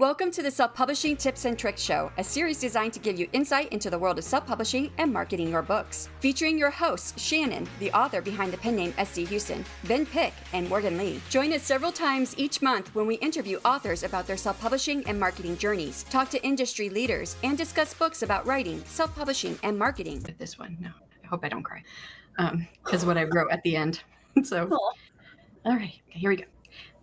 Welcome to the Self-Publishing Tips and Tricks Show, a series designed to give you insight into the world of self-publishing and marketing your books. Featuring your hosts, Shanon, the author behind the pen name SC Huston, Ben Pick, and Morgan Lee. Join us several times each month when we interview authors about their self-publishing and marketing journeys, talk to industry leaders, and discuss books about writing, self-publishing, and marketing. With this one, no, I hope I don't cry, because what I wrote at the end. So, all right, okay, here we go.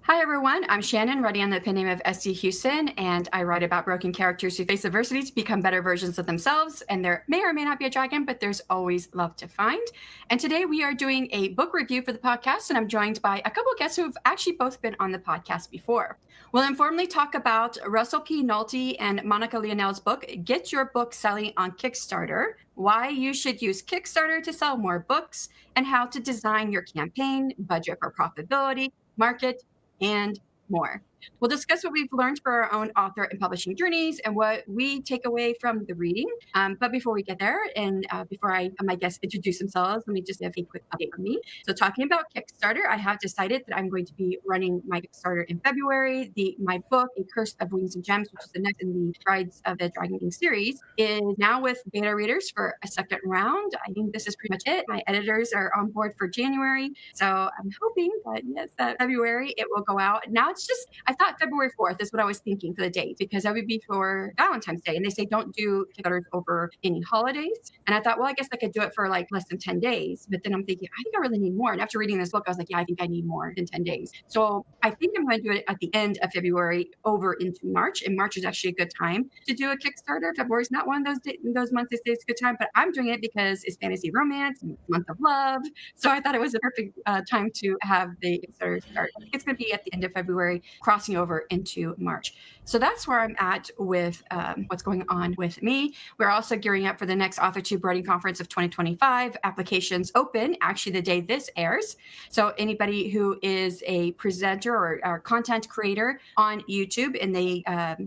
Hi, everyone. I'm Shanon, writing on the pen name of SC Huston, and I write about broken characters who face adversity to become better versions of themselves. And there may or may not be a dragon, but there's always love to find. And today we are doing a book review for the podcast, and I'm joined by a couple of guests who've actually both been on the podcast before. We'll informally talk about Russell P. Nohelty and Monica Leonelle's book, Get Your Book Selling on Kickstarter, why you should use Kickstarter to sell more books, and how to design your campaign, budget for profitability, market, and more. We'll discuss what we've learned for our own author and publishing journeys and what we take away from the reading. But before we get there, and before my guests introduce themselves, let me just have a quick update from me. So talking about Kickstarter, I have decided that I'm going to be running my Kickstarter in February. My book, A Curse of Wings and Gems, which is the next in the Brides of the Dragon King series, is now with beta readers for a second round. I think this is pretty much it. My editors are on board for January. So I'm hoping that, yes, that February it will go out. Now it's just, I thought February 4th is what I was thinking for the date, because that would be for Valentine's Day. And they say don't do Kickstarters over any holidays. And I thought, well, I guess I could do it for like less than 10 days. But then I'm thinking, I think I really need more. And after reading this book, I was like, yeah, I think I need more than 10 days. So I think I'm going to do it at the end of February over into March. And March is actually a good time to do a Kickstarter. February is not one of those months they say it's a good time, but I'm doing it because it's fantasy romance, month of love. So I thought it was a perfect time to have the Kickstarter start. I think it's going to be at the end of February, crossing over into March. So that's where I'm at with what's going on with me. We're also gearing up for the next AuthorTube Writing Conference of 2025. Applications open actually the day this airs. So anybody who is a presenter or content creator on YouTube, and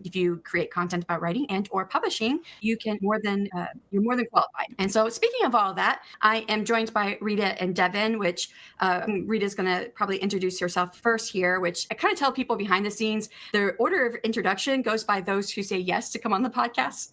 if you create content about writing and or publishing, you're more than qualified. And so speaking of all of that, I am joined by Rita and Devon, which Rita's going to probably introduce herself first here, which I kind of tell people behind the scenes, the order of introduction goes by those who say yes to come on the podcast.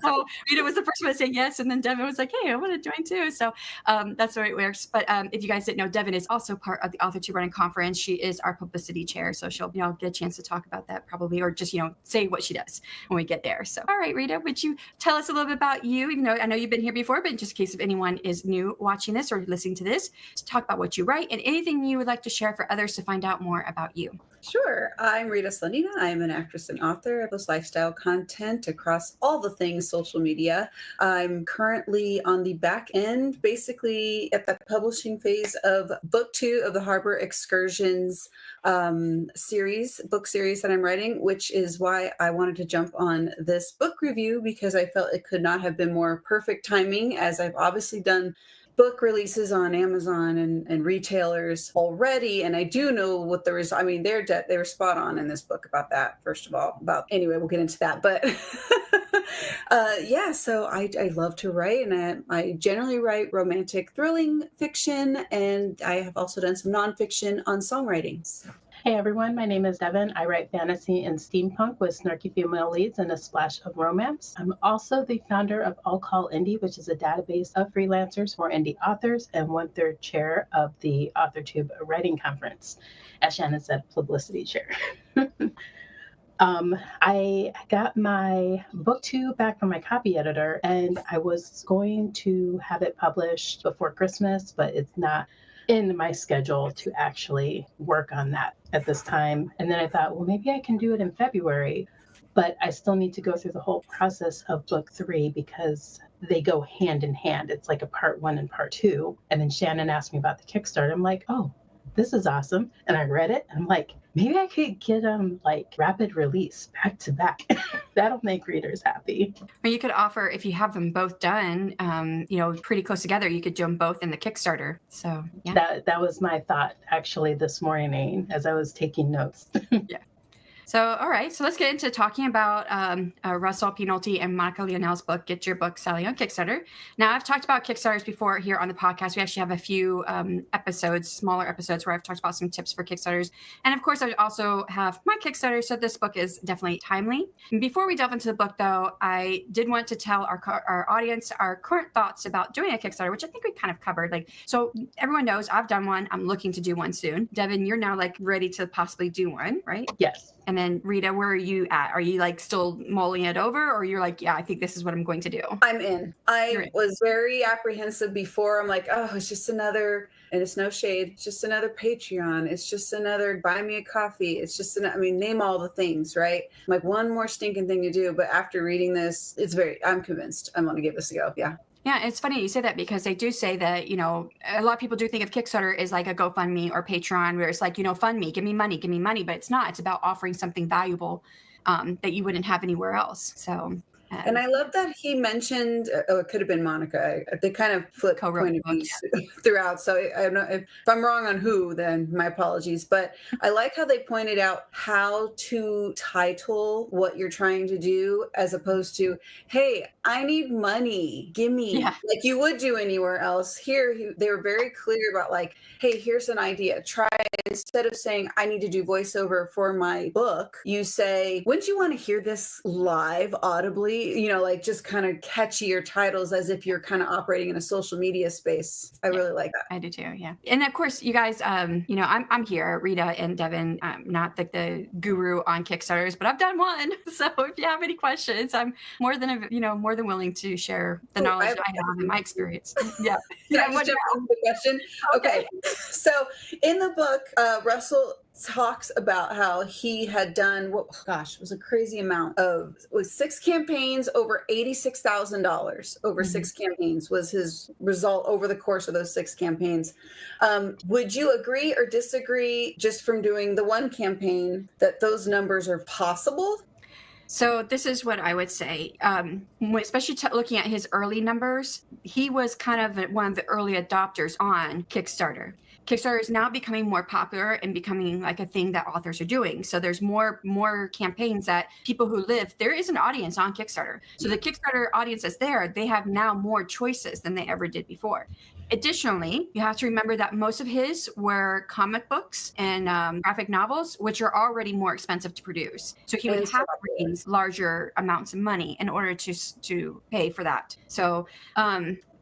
So Rita was the first one to say yes, and then Devon was like, hey, I want to join too. So that's the way it works. But if you guys didn't know, Devon is also part of the AuthorTube Writing Conference. She is our publicity chair, so she'll get a chance to talk about that probably, or just say what she does when we get there. So all right, Rita, would you tell us a little bit about you? Even though I know you've been here before, but just in case if anyone is new watching this or listening to this, to talk about what you write and anything you would like to share for others to find out more about you. Sure. I'm Rita Slanina. I'm an actress and author. I post lifestyle content across all the things social media. I'm currently on the back end, basically at the publishing phase of book 2 of the Harbor Excursions book series that I'm writing, which is why I wanted to jump on this book review, because I felt it could not have been more perfect timing, as I've obviously done book releases on Amazon and retailers already, and I do know what there is. I mean, they were spot on in this book about that. First of all, anyway, we'll get into that. But so I love to write, and I generally write romantic, thrilling fiction, and I have also done some nonfiction on songwriting. So. Hey everyone, my name is Devon. I write fantasy and steampunk with snarky female leads and a splash of romance. I'm also the founder of All Call Indie, which is a database of freelancers for indie authors, and 1/3 chair of the AuthorTube Writing Conference. As Shanon said, publicity chair. I got my book 2 back from my copy editor, and I was going to have it published before Christmas, but it's not in my schedule to actually work on that at this time. And then I thought, well, maybe I can do it in February, but I still need to go through the whole process of book 3 because they go hand in hand. It's like a part 1 and part 2. And then Shanon asked me about the Kickstarter. I'm like, oh, this is awesome. And I read it. And I'm like, maybe I could get rapid release back to back. That'll make readers happy. Or you could offer, if you have them both done, pretty close together, you could do them both in the Kickstarter. So yeah. That was my thought actually this morning as I was taking notes. Yeah. So, all right. So let's get into talking about Russell P. Nohelty and Monica Leonelle's book, Get Your Book Selling on Kickstarter. Now, I've talked about Kickstarters before here on the podcast. We actually have a few episodes, smaller episodes, where I've talked about some tips for Kickstarters. And of course, I also have my Kickstarter. So this book is definitely timely. And before we delve into the book, though, I did want to tell our audience our current thoughts about doing a Kickstarter, which I think we kind of covered. Like, so everyone knows I've done one. I'm looking to do one soon. Devon, you're now like ready to possibly do one, right? Yes. And then Rita, where are you at? Are you like still mulling it over, or you're like, yeah, I think this is what I'm going to do? I'm in. I was very apprehensive before. I'm like, oh, it's just another, and it's no shade, it's just another Patreon. It's just another buy me a coffee. It's just, name all the things, right? Like one more stinking thing to do. But after reading this, I'm convinced I'm going to give this a go. Yeah. Yeah, it's funny you say that because they do say that, a lot of people do think of Kickstarter as like a GoFundMe or Patreon where it's like, fund me, give me money, but it's not. It's about offering something valuable that you wouldn't have anywhere else. So. And I love that he mentioned, it could have been Monica. They kind of flip point of views throughout. So I don't know if I'm wrong on who, then my apologies. But I like how they pointed out how to title what you're trying to do as opposed to, hey, I need money, give me, like you would do anywhere else. Here, they were very clear about like, hey, here's an idea. Try instead of saying, I need to do voiceover for my book, you say, wouldn't you want to hear this live audibly? Like just kind of catchier titles as if you're kind of operating in a social media space. I really like that. I do too. Yeah. And of course, you guys, I'm here, Rita and Devon, not the guru on Kickstarters, but I've done one. So if you have any questions, I'm more than willing to share the knowledge I have in my experience. Yeah. Jump into the question? Okay. So in the book, Russell talks about how he had done was a crazy amount of 6 campaigns over $86,000 over 6 campaigns was his result over the course of those 6 campaigns. Would you agree or disagree just from doing the one campaign that those numbers are possible? So this is what I would say, especially looking at his early numbers. He was kind of one of the early adopters on Kickstarter. Kickstarter is now becoming more popular and becoming like a thing that authors are doing. So there's more campaigns that people who live, there is an audience on Kickstarter. So the Kickstarter audience is there. They have now more choices than they ever did before. Additionally, you have to remember that most of his were comic books and graphic novels, which are already more expensive to produce. So he would have to raise larger amounts of money in order to pay for that. So,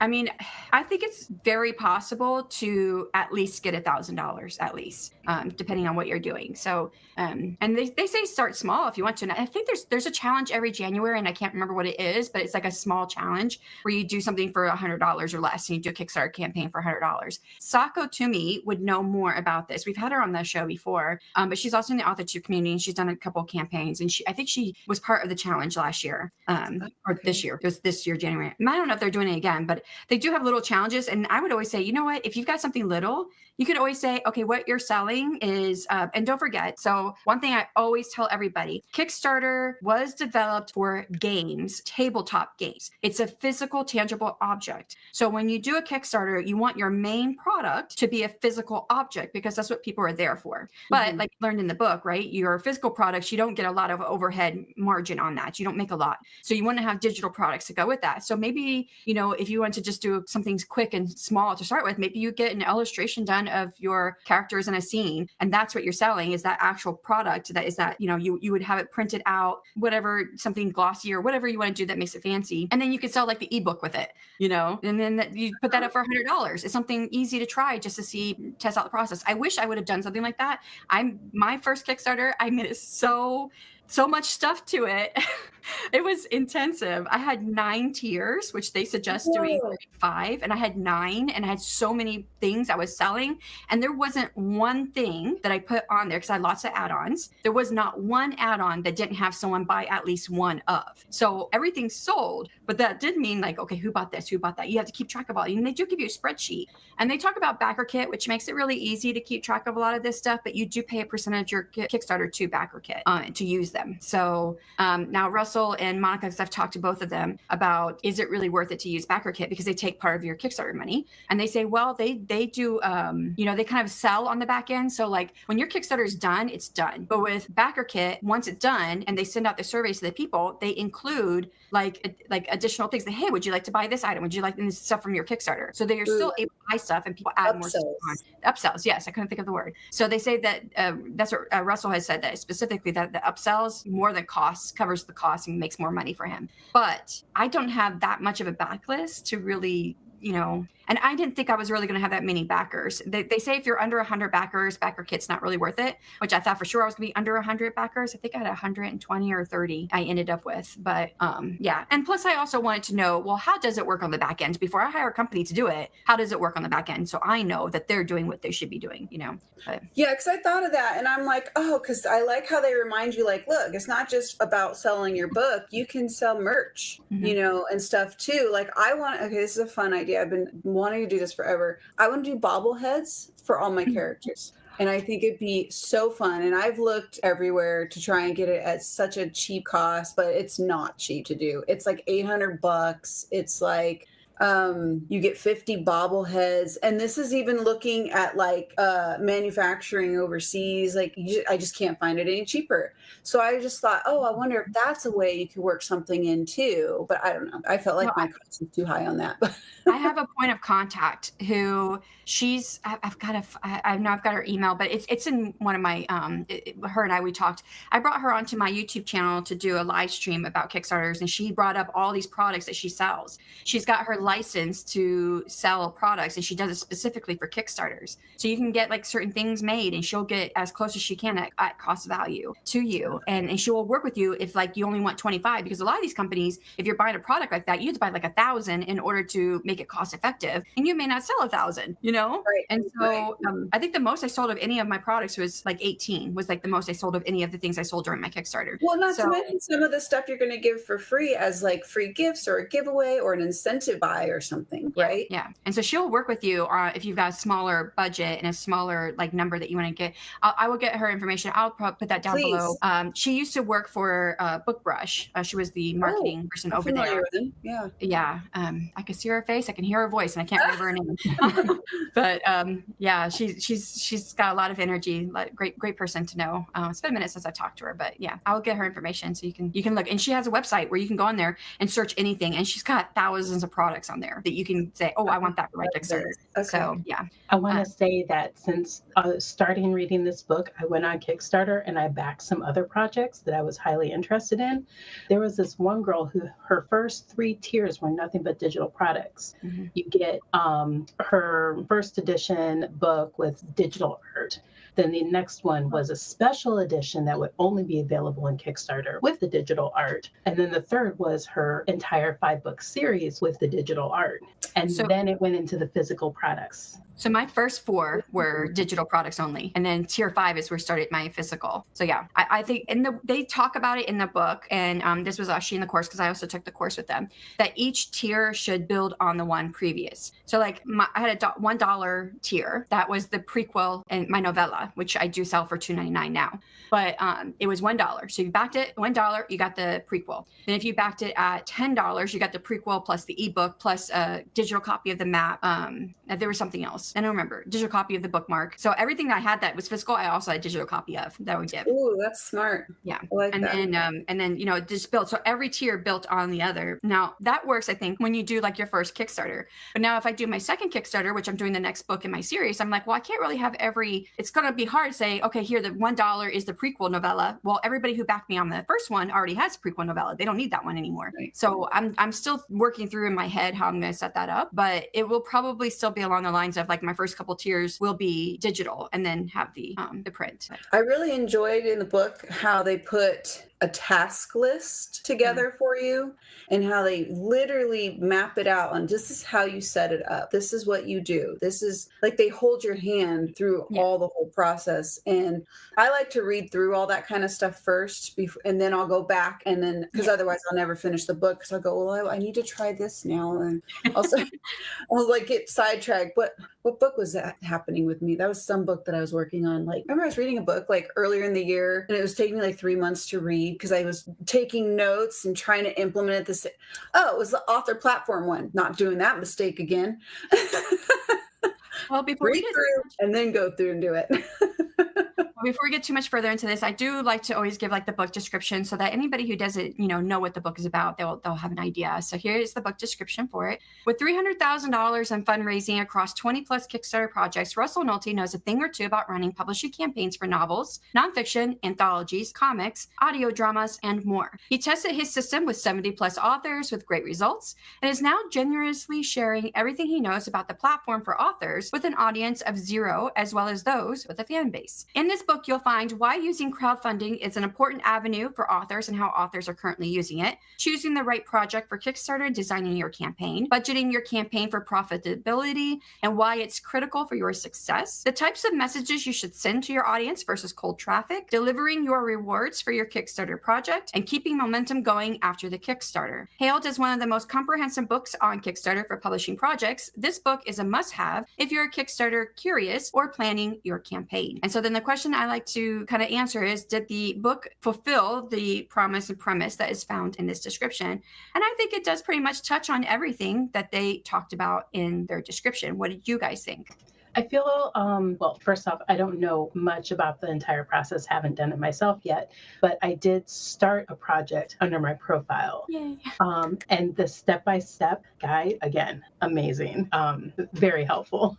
I think it's very possible to at least get $1,000 at least, depending on what you're doing. So, and they say start small if you want to. And I think there's a challenge every January, and I can't remember what it is, but it's like a small challenge where you do something for $100 or less, and you do a Kickstarter campaign for $100. Sako Toomey would know more about this. We've had her on the show before, but she's also in the authortube community, and she's done a couple of campaigns, and I think she was part of the challenge last year, or this year. It was this year, January. I don't know if they're doing it again, but they do have little challenges. And I would always say, you know what, if you've got something little, you could always say, okay, what you're selling is, and don't forget. So one thing I always tell everybody, Kickstarter was developed for games, tabletop games. It's a physical, tangible object. So when you do a Kickstarter, you want your main product to be a physical object because that's what people are there for. But like you learned in the book, right? Your physical products, you don't get a lot of overhead margin on that. You don't make a lot. So you want to have digital products to go with that. So maybe, if you want to just do something quick and small to start with, maybe you get an illustration done of your characters in a scene, and that's what you're selling is that actual product that is that you would have it printed out, whatever, something glossy or whatever you want to do that makes it fancy, and then you could sell like the ebook with it, and then you put that up for $100. It's something easy to try just to test out the process. I wish I would have done something like that. My first Kickstarter, I made it so much stuff to it. It was intensive. I had 9 tiers, which they suggest doing 5, and I had 9, and I had so many things I was selling, and there wasn't one thing that I put on there because I had lots of add-ons. There was not one add-on that didn't have someone buy at least one of. So everything sold, but that did mean like, okay, who bought this? Who bought that? You have to keep track of all. And they do give you a spreadsheet, and they talk about backer kit, which makes it really easy to keep track of a lot of this stuff, but you do pay a percentage of your Kickstarter to backer kit to use them. So now Russell Russell and Monica, because I've talked to both of them about, is it really worth it to use BackerKit, because they take part of your Kickstarter money, and they say, well, they do, they kind of sell on the back end. So like when your Kickstarter is done, it's done. But with BackerKit, once it's done and they send out the surveys to the people, they include like additional things. Like, hey, would you like to buy this item? Would you like this stuff from your Kickstarter? So that you're still able to buy stuff and people add more stuff on. Upsells, yes, I couldn't think of the word. So they say that that's what Russell has said, that specifically that the upsells more than costs, covers the cost and makes more money for him. But I don't have that much of a backlist to really, and I didn't think I was really going to have that many backers. They say if you're under 100 backers, BackerKit's not really worth it, which I thought for sure I was going to be under 100 backers. I think I had 120 or 30 I ended up with. But yeah. And plus I also wanted to know, well, how does it work on the back end? Before I hire a company to do it, how does it work on the back end? So I know that they're doing what they should be doing, But. Yeah, because I thought of that and I'm like, because I like how they remind you, like, look, it's not just about selling your book. You can sell merch, and stuff too. Like this is a fun idea. I've been wanting to do this forever. I want to do bobbleheads for all my characters. And I think it'd be so fun. And I've looked everywhere to try and get it at such a cheap cost, but it's not cheap to do. It's like $800. It's like, you get 50 bobbleheads. And this is even looking at like manufacturing overseas. Like I just can't find it any cheaper. So I just thought, I wonder if that's a way you could work something in too. But I don't know. I felt like my cost was too high on that. I have a point of contact who I've got her email, but it's in one of my, her and we talked. I brought her onto my YouTube channel to do a live stream about Kickstarters, and she brought up all these products that she sells. She's got her license to sell products, and she does it specifically for Kickstarters. So you can get like certain things made, and she'll get as close as she can at cost value to you. And she will work with you if like you only want 25, because a lot of these companies, if you're buying a product like that, you have to buy like 1,000 in order to make it cost effective, and you may not sell 1,000, Right. And so I think the most I sold of any of my products was like 18 was like the most I sold of any of the things I sold during my Kickstarter. Well, not to mention some of the stuff you're going to give for free as like free gifts or a giveaway or an incentive buy or something, right? Yeah. And so she'll work with you if you've got a smaller budget and a smaller like number that you want to get. I will get her information. I'll put that down below. She used to work for Bookbrush. She was the marketing person over there. With them. Yeah. Yeah. I can see her face. I can hear her voice, and I can't remember her name. But yeah, she's got a lot of energy. Great person to know. It's been a minute since I talked to her, but yeah, I'll get her information so you can look. And she has a website where you can go on there and search anything, and she's got thousands of products on there that you can say, I want that for my Kickstarter. Okay. So yeah, I want to say that since starting reading this book, I went on Kickstarter and I backed some other projects that I was highly interested in. There was this one girl who her first 3 tiers were nothing but digital products. Mm-hmm. You get her first edition book with digital art. Then the next one was a special edition that would only be available in Kickstarter with the digital art. And then the third was her entire 5-book series with the digital art. And then it went into the physical products. So my first 4 were digital products only. And then tier 5 is where I started my physical. So yeah, I think they talk about it in the book. And this was actually in the course, because I also took the course with them, that each tier should build on the one previous. So like I had a $1 tier. That was the prequel and my novella, which I do sell for $2.99 now. But it was $1. So you backed it $1, you got the prequel. Then if you backed it at $10, you got the prequel plus the ebook plus a digital copy of the map. There was something else. I don't remember. Digital copy of the bookmark. So everything that I had that was physical, I also had a digital copy of that I would give. Ooh, that's smart. Yeah. I like and that. Then just built. So every tier built on the other. Now that works, I think, when you do like your first Kickstarter. But now if I do my second Kickstarter, which I'm doing the next book in my series, I'm like, well, I can't really have it's going to be hard to say, okay, here, the $1 is the prequel novella. Well, everybody who backed me on the first one already has prequel novella. They don't need that one anymore. Right. So I'm still working through in my head how I'm going to set that up, but it will probably still be along the lines of like my first couple tiers will be digital and then have the print. I really enjoyed in the book how they put a task list together for you and how they literally map it out on this is how you set it up. This is what you do. This is like they hold your hand through all the whole process. And I like to read through all that kind of stuff first and then I'll go back and then because otherwise I'll never finish the book. So I'll go, well, I need to try this now. And also I'll like get sidetracked. What book was that happening with me? That was some book that I was working on. Like, remember I was reading a book like earlier in the year and it was taking me like 3 months to read. read because I was taking notes and trying to implement this. Oh, it was the author platform one. Not doing that mistake again. Well, Read through and then go through and do it. before we get too much further into this, I do like to always give like the book description so that anybody who doesn't, know what the book is about, they'll have an idea. So here is the book description for it. With $300,000 in fundraising across 20 plus Kickstarter projects, Russell Nohelty knows a thing or two about running publishing campaigns for novels, nonfiction, anthologies, comics, audio dramas, and more. He tested his system with 70 plus authors with great results and is now generously sharing everything he knows about the platform for authors with an audience of 0, as well as those with a fan base. In this book, you'll find why using crowdfunding is an important avenue for authors and how authors are currently using it, choosing the right project for Kickstarter, designing your campaign, budgeting your campaign for profitability, and why it's critical for your success, the types of messages you should send to your audience versus cold traffic, delivering your rewards for your Kickstarter project, and keeping momentum going after the Kickstarter. Hailed as one of the most comprehensive books on Kickstarter for publishing projects, this book is a must-have if you're a Kickstarter curious or planning your campaign. And so then the question I like to kind of answer is, did the book fulfill the promise and premise that is found in this description? And I think it does pretty much touch on everything that they talked about in their description. What did you guys think? I feel, well, first off, I don't know much about the entire process, haven't done it myself yet, but I did start a project under my profile. Yay. And the step-by-step guide, again, amazing, very helpful.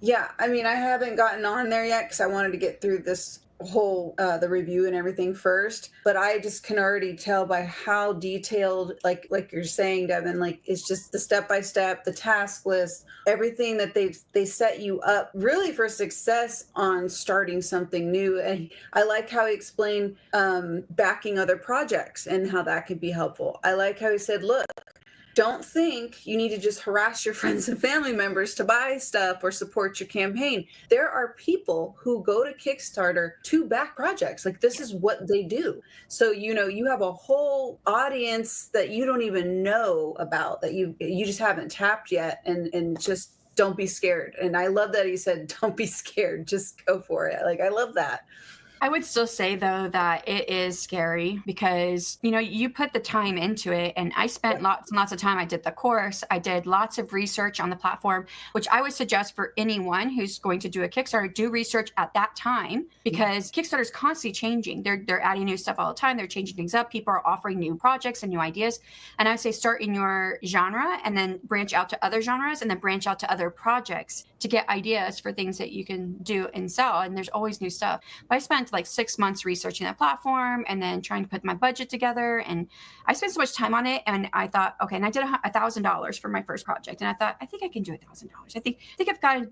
Yeah, I mean, I haven't gotten on there yet because I wanted to get through this whole the review and everything first, but I just can already tell by how detailed, like you're saying, Devon, like it's just the step-by-step, the task list, everything that they set you up really for success on starting something new. And I like how he explained backing other projects and how that could be helpful. I like how he said, look, don't think you need to just harass your friends and family members to buy stuff or support your campaign. There are people who go to Kickstarter to back projects. Like, this is what they do. So, you have a whole audience that you don't even know about, that you just haven't tapped yet, and just don't be scared. And I love that he said, don't be scared, just go for it. Like, I love that. I would still say, though, that it is scary because, you put the time into it, and I spent lots and lots of time. I did the course. I did lots of research on the platform, which I would suggest for anyone who's going to do a Kickstarter, do research at that time, because Kickstarter is constantly changing. They're adding new stuff all the time. They're changing things up. People are offering new projects and new ideas. And I would say start in your genre and then branch out to other genres and then branch out to other projects to get ideas for things that you can do and sell. And there's always new stuff. But I spent like 6 months researching that platform and then trying to put my budget together. And I spent so much time on it. And I thought, okay, and I did $1,000 for my first project. And I thought, I think I can do $1,000. I think I've got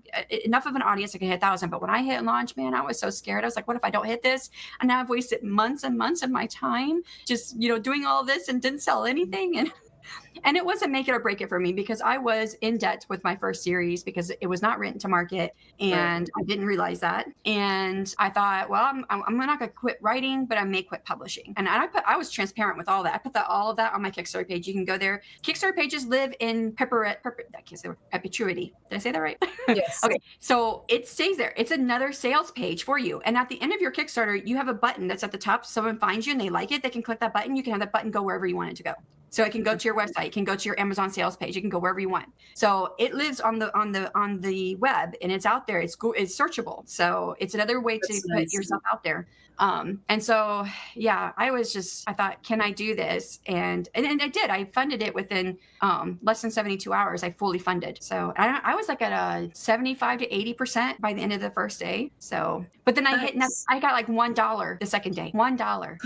enough of an audience I can hit 1,000. But when I hit launch, man, I was so scared. I was like, what if I don't hit this? And now I've wasted months and months of my time just, doing all this and didn't sell anything. And it wasn't make it or break it for me, because I was in debt with my first series because it was not written to market, and I didn't realize that. And I thought, well, I'm not going to quit writing, but I may quit publishing. And I was transparent with all that. I put all of that on my Kickstarter page. You can go there. Kickstarter pages live in perpetuity. Did I say that right? Yes. Okay. So it stays there. It's another sales page for you. And at the end of your Kickstarter, you have a button that's at the top. Someone finds you and they like it, they can click that button. You can have that button go wherever you want it to go. So it can go to your website, it can go to your Amazon sales page, you can go wherever you want. So it lives on the web, and it's out there. It's searchable. So it's another way to put yourself out there. And so, yeah, I thought, can I do this? And I did. I funded it within less than 72 hours. I fully funded. So I was like at a 75 to 80% by the end of the first day. So, but then I got like $1 the second day, $1.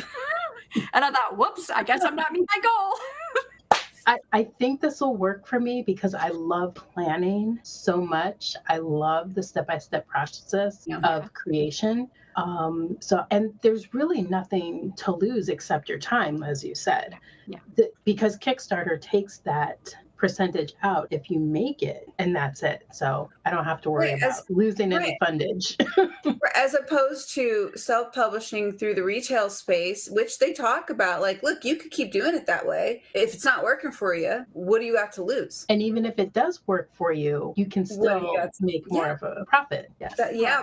And I thought, whoops, I guess I'm not meeting my goal. I think this will work for me because I love planning so much. I love the step-by-step process of creation. And there's really nothing to lose except your time, as you said. Yeah. Because Kickstarter takes that percentage out if you make it, and that's it. So I don't have to worry about losing any fundage. As opposed to self-publishing through the retail space, which they talk about, like, look, you could keep doing it that way. If it's not working for you, what do you have to lose? And even if it does work for you, you can still make more of a profit. Yes.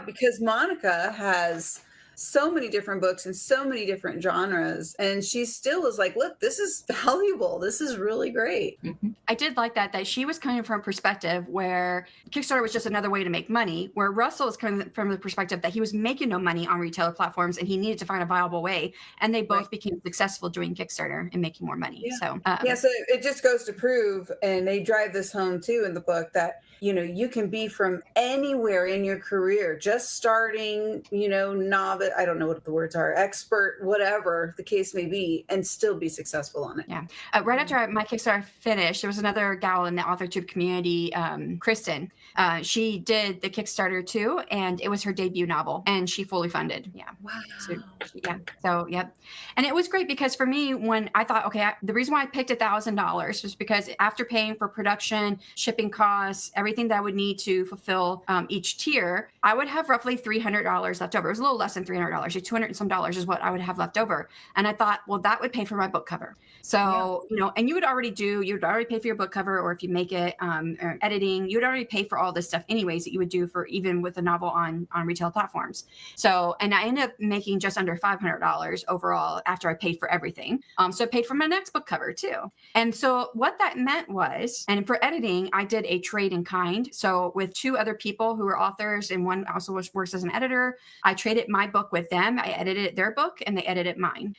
Because Monica has so many different books and so many different genres. And she still was like, look, this is valuable. This is really great. Mm-hmm. I did like that she was coming from a perspective where Kickstarter was just another way to make money, where Russell is coming from the perspective that he was making no money on retailer platforms and he needed to find a viable way. And they both became successful doing Kickstarter and making more money. Yeah. So so it just goes to prove, and they drive this home too in the book, that you can be from anywhere in your career, just starting, novice, I don't know what the words are, expert, whatever the case may be, and still be successful on it. Yeah. Right after my Kickstarter finished, there was another gal in the AuthorTube community, Kristen. She did the Kickstarter too, and it was her debut novel, and she fully funded. Yeah. Wow. So, yep. And it was great because for me, when I thought, okay, the reason why I picked $1,000 was because after paying for production, shipping costs, everything that I would need to fulfill each tier, I would have roughly $300 left over. It was a little less than $300. Like $200 and some dollars is what I would have left over. And I thought, well, that would pay for my book cover. So, and you'd already pay for your book cover, or if you make it or editing, you'd already pay for all this stuff anyways that you would do for even with a novel on retail platforms. So, and I ended up making just under $500 overall after I paid for everything. So I paid for my next book cover too. And so what that meant was, and for editing, I did a trade in kind. So with two other people who were authors and one also works as an editor, I traded my book with them. I edited their book and they edited mine.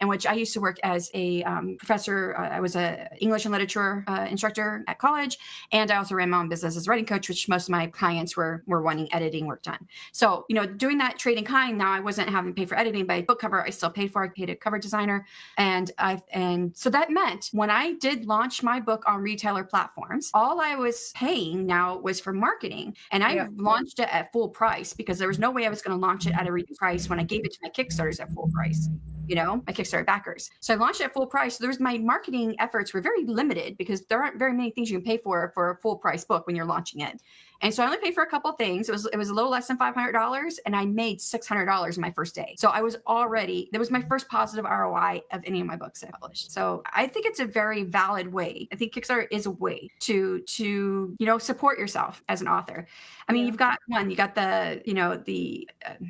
In which I used to work as a professor. I was an English and literature instructor at college. And I also ran my own business as a writing coach, which most of my clients were wanting editing work done. So, doing that trade in kind, now I wasn't having to pay for editing, but book cover, I still paid for. I paid a cover designer. And so that meant when I did launch my book on retailer platforms, all I was paying now was for marketing. And I launched it at full price because there was no way I was going to launch it at a reduced price when I gave it to my Kickstarters at full price. My Kickstarter backers. So I launched it at full price. So my marketing efforts were very limited because there aren't very many things you can pay for a full price book when you're launching it. And so I only paid for a couple of things. It was a little less than $500, and I made $600 in my first day. So that was my first positive ROI of any of my books I published. So I think it's a very valid way. I think Kickstarter is a way to support yourself as an author. I mean, you've got the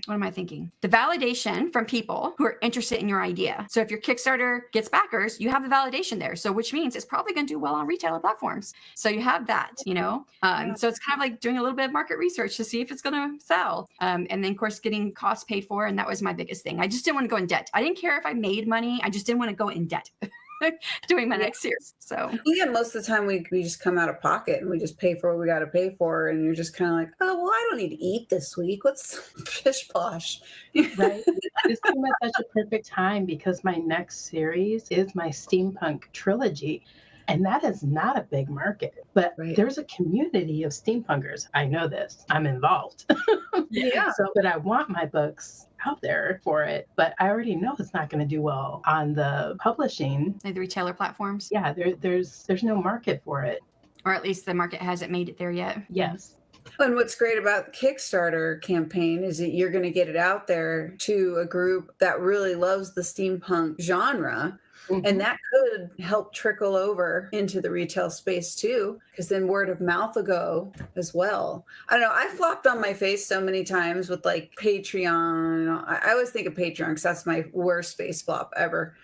what am I thinking? The validation from people who are interested in your idea. So if your Kickstarter gets backers, you have the validation there. So which means it's probably going to do well on retailer platforms. So you have that, So it's kind of like doing a little bit of market research to see if it's going to sell. And then of course, getting costs paid for. And that was my biggest thing. I just didn't want to go in debt. I didn't care if I made money. I just didn't want to go in debt. Doing my next series. So most of the time we just come out of pocket and we just pay for what we got to pay for, and you're just kind of like, oh well, I don't need to eat this week. What's pish posh? Right. This came at such a perfect time because my next series is my steampunk trilogy. And that is not a big market, but there's a community of steampunkers. I know this. I'm involved. But I want my books out there for it, but I already know it's not going to do well on the publishing. The retailer platforms. Yeah, there's no market for it. Or at least the market hasn't made it there yet. Yes. And what's great about the Kickstarter campaign is that you're going to get it out there to a group that really loves the steampunk genre. Mm-hmm. And that could help trickle over into the retail space too, because then word of mouth will go as well. I don't know. I flopped on my face so many times with like Patreon. I always think of Patreon because that's my worst face flop ever.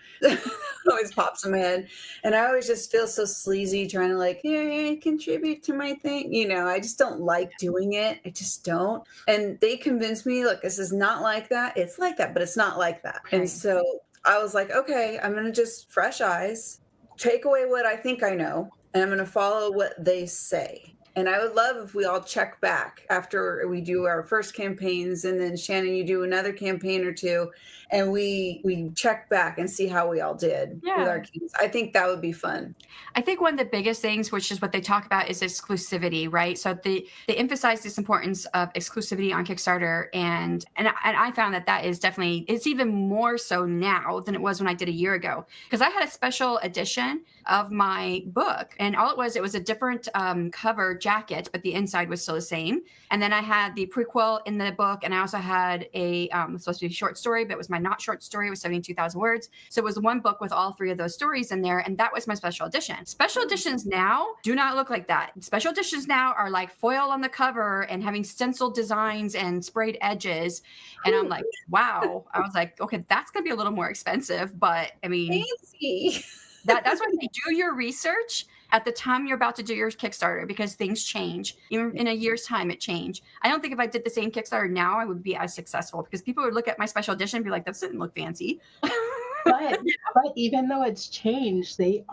Always pops in my head. And I always just feel so sleazy trying to contribute to my thing. I just don't like doing it. I just don't. And they convinced me, look, this is not like that. It's like that, but it's not like that. Right. And so I was like, okay, I'm going to just fresh eyes, take away what I think I know, and I'm going to follow what they say. And I would love if we all check back after we do our first campaigns, and then Shanon, you do another campaign or two, and we check back and see how we all did with our keys. I think that would be fun. I think one of the biggest things, which is what they talk about, is exclusivity, right? So they emphasize this importance of exclusivity on Kickstarter, and I found that is definitely, it's even more so now than it was when I did a year ago, because I had a special edition of my book, and all it was a different cover jacket, but the inside was still the same. And then I had the prequel in the book, and I also had a supposed to be a short story, but it was my not short story. It was 72,000 words. So it was one book with all three of those stories in there, and that was my special edition. Special editions now do not look like that. Special editions now are like foil on the cover and having stenciled designs and sprayed edges. And I'm like, wow. I was like, okay, that's going to be a little more expensive, but I mean, Fancy. that's why you do your research at the time you're about to do your Kickstarter, because things change. Even in a year's time, it changed. I don't think if I did the same Kickstarter now, I would be as successful, because people would look at my special edition and be like, that doesn't look fancy. but even though it's changed, they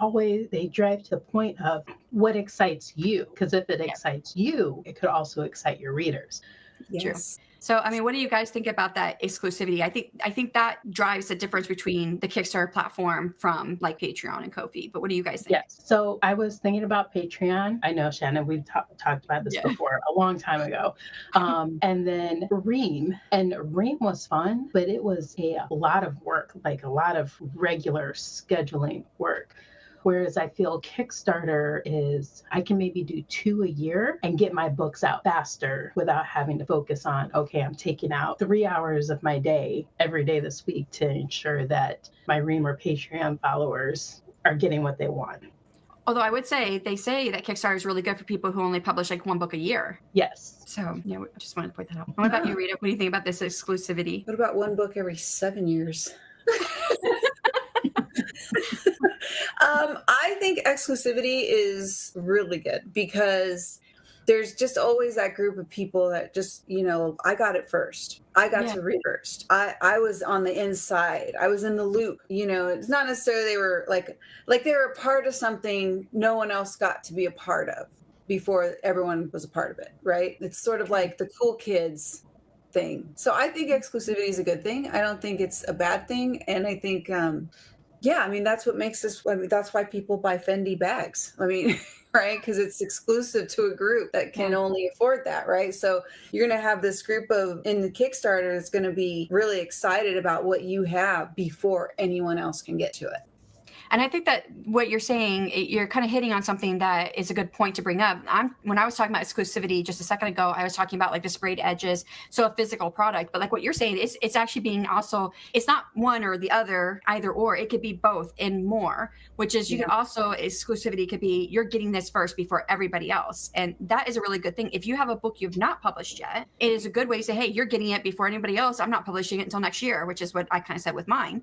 drive to the point of what excites you. Because if it excites you, it could also excite your readers. Yes. True. So, I mean, what do you guys think about that exclusivity? I think that drives the difference between the Kickstarter platform from like Patreon and Ko-fi. But what do you guys think? Yes. So I was thinking about Patreon. I know, Shannon, we've talked about this before a long time ago. And then Ream. And Ream was fun, but it was a lot of work, like a lot of regular scheduling work. Whereas I feel Kickstarter is, I can maybe do 2 a year and get my books out faster without having to focus on, okay, I'm taking out 3 hours of my day every day this week to ensure that my Ream or Patreon followers are getting what they want. Although I would say, they say that Kickstarter is really good for people who only publish like one book a year. Yes. So, yeah, I just wanted to point that out. What about you, Rita? What do you think about this exclusivity? What about one book every 7 years? I think exclusivity is really good, because there's just always that group of people that just, I got it first. I got to read first. I was on the inside. I was in the loop. It's not necessarily they were like they were a part of something no one else got to be a part of before everyone was a part of it, right? It's sort of like the cool kids thing. So I think exclusivity is a good thing. I don't think it's a bad thing. And I think, that's what makes this, that's why people buy Fendi bags. Right? Because it's exclusive to a group that can only afford that, right? So you're going to have this group in the Kickstarter is going to be really excited about what you have before anyone else can get to it. And I think that what you're saying, you're kind of hitting on something that is a good point to bring up. When I was talking about exclusivity just a second ago, I was talking about like the sprayed edges, so a physical product. But like what you're saying, it's actually being also, it's not one or the other, either or. It could be both and more, which is you can also, exclusivity could be you're getting this first before everybody else. And that is a really good thing. If you have a book you've not published yet, it is a good way to say, hey, you're getting it before anybody else. I'm not publishing it until next year, which is what I kind of said with mine,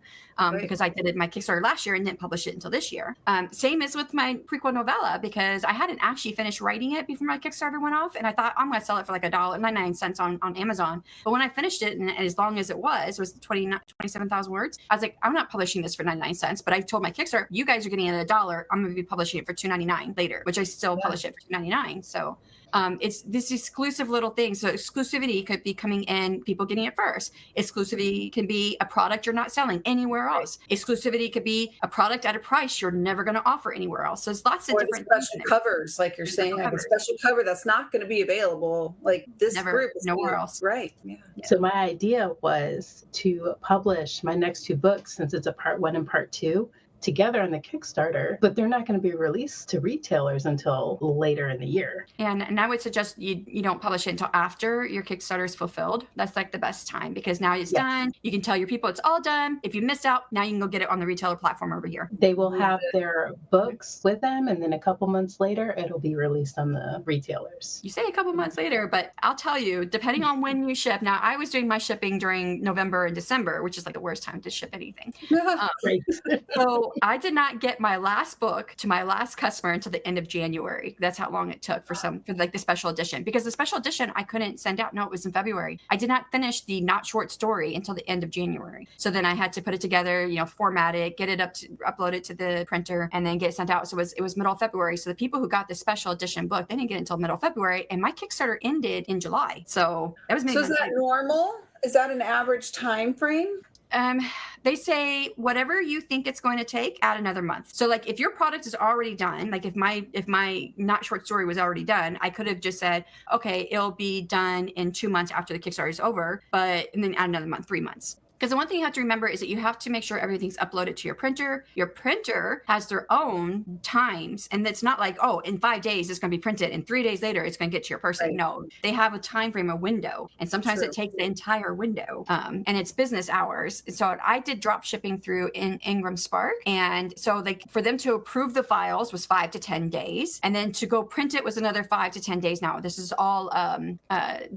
because I did my Kickstarter last year and didn't publish it until this year. Same as with my prequel novella, because I hadn't actually finished writing it before my Kickstarter went off, and I thought I'm going to sell it for like $1.99 on Amazon. But when I finished it, and as long as it was 27,000 words, I was like, I'm not publishing this for 99 cents. But I told my Kickstarter, you guys are getting it $1. I'm going to be publishing it for $2.99 later, which I still publish it for $2.99. So it's this exclusive little thing. So exclusivity could be coming in, people getting it first. Exclusivity can be a product you're not selling anywhere else. Exclusivity could be a product at a price you're never going to offer anywhere else. So there's lots of different special covers, like you're saying, like a special cover that's not going to be available. Like this group is nowhere else. Right. Yeah. So my idea was to publish my next 2 books, since it's a part 1 and part 2, together on the Kickstarter, but they're not going to be released to retailers until later in the year. And I would suggest you don't publish it until after your Kickstarter is fulfilled. That's like the best time, because now it's done. You can tell your people it's all done. If you missed out, now you can go get it on the retailer platform over here. They will have their books with them, and then a couple months later, it'll be released on the retailers. You say a couple months later, but I'll tell you, depending on when you ship. Now, I was doing my shipping during November and December, which is like the worst time to ship anything. So I did not get my last book to my last customer until the end of January. That's how long it took for like the special edition, because the special edition I couldn't send out. No, it was in February. I did not finish the not short story until the end of January. So then I had to put it together, format it, get it upload it to the printer, and then get it sent out. So it was middle of February. So the people who got the special edition book, they didn't get it until middle of February, and my Kickstarter ended in July. So that was So is that normal? Is that an average time frame? They say whatever you think it's going to take, add another month. So like if your product is already done, like if my not short story was already done, I could have just said, okay, it'll be done in 2 months after the Kickstarter is over, and then add another month, 3 months. Because the one thing you have to remember is that you have to make sure everything's uploaded to your printer. Your printer has their own times. And it's not like, oh, in 5 days it's going to be printed and 3 days later it's going to get to your person. Right. No, they have a time frame, a window. And sometimes True. it takes the entire window. And it's business hours. So I did drop shipping through in Ingram Spark. And so for them to approve the files was 5 to 10 days. And then to go print it was another 5 to 10 days. Now, this is all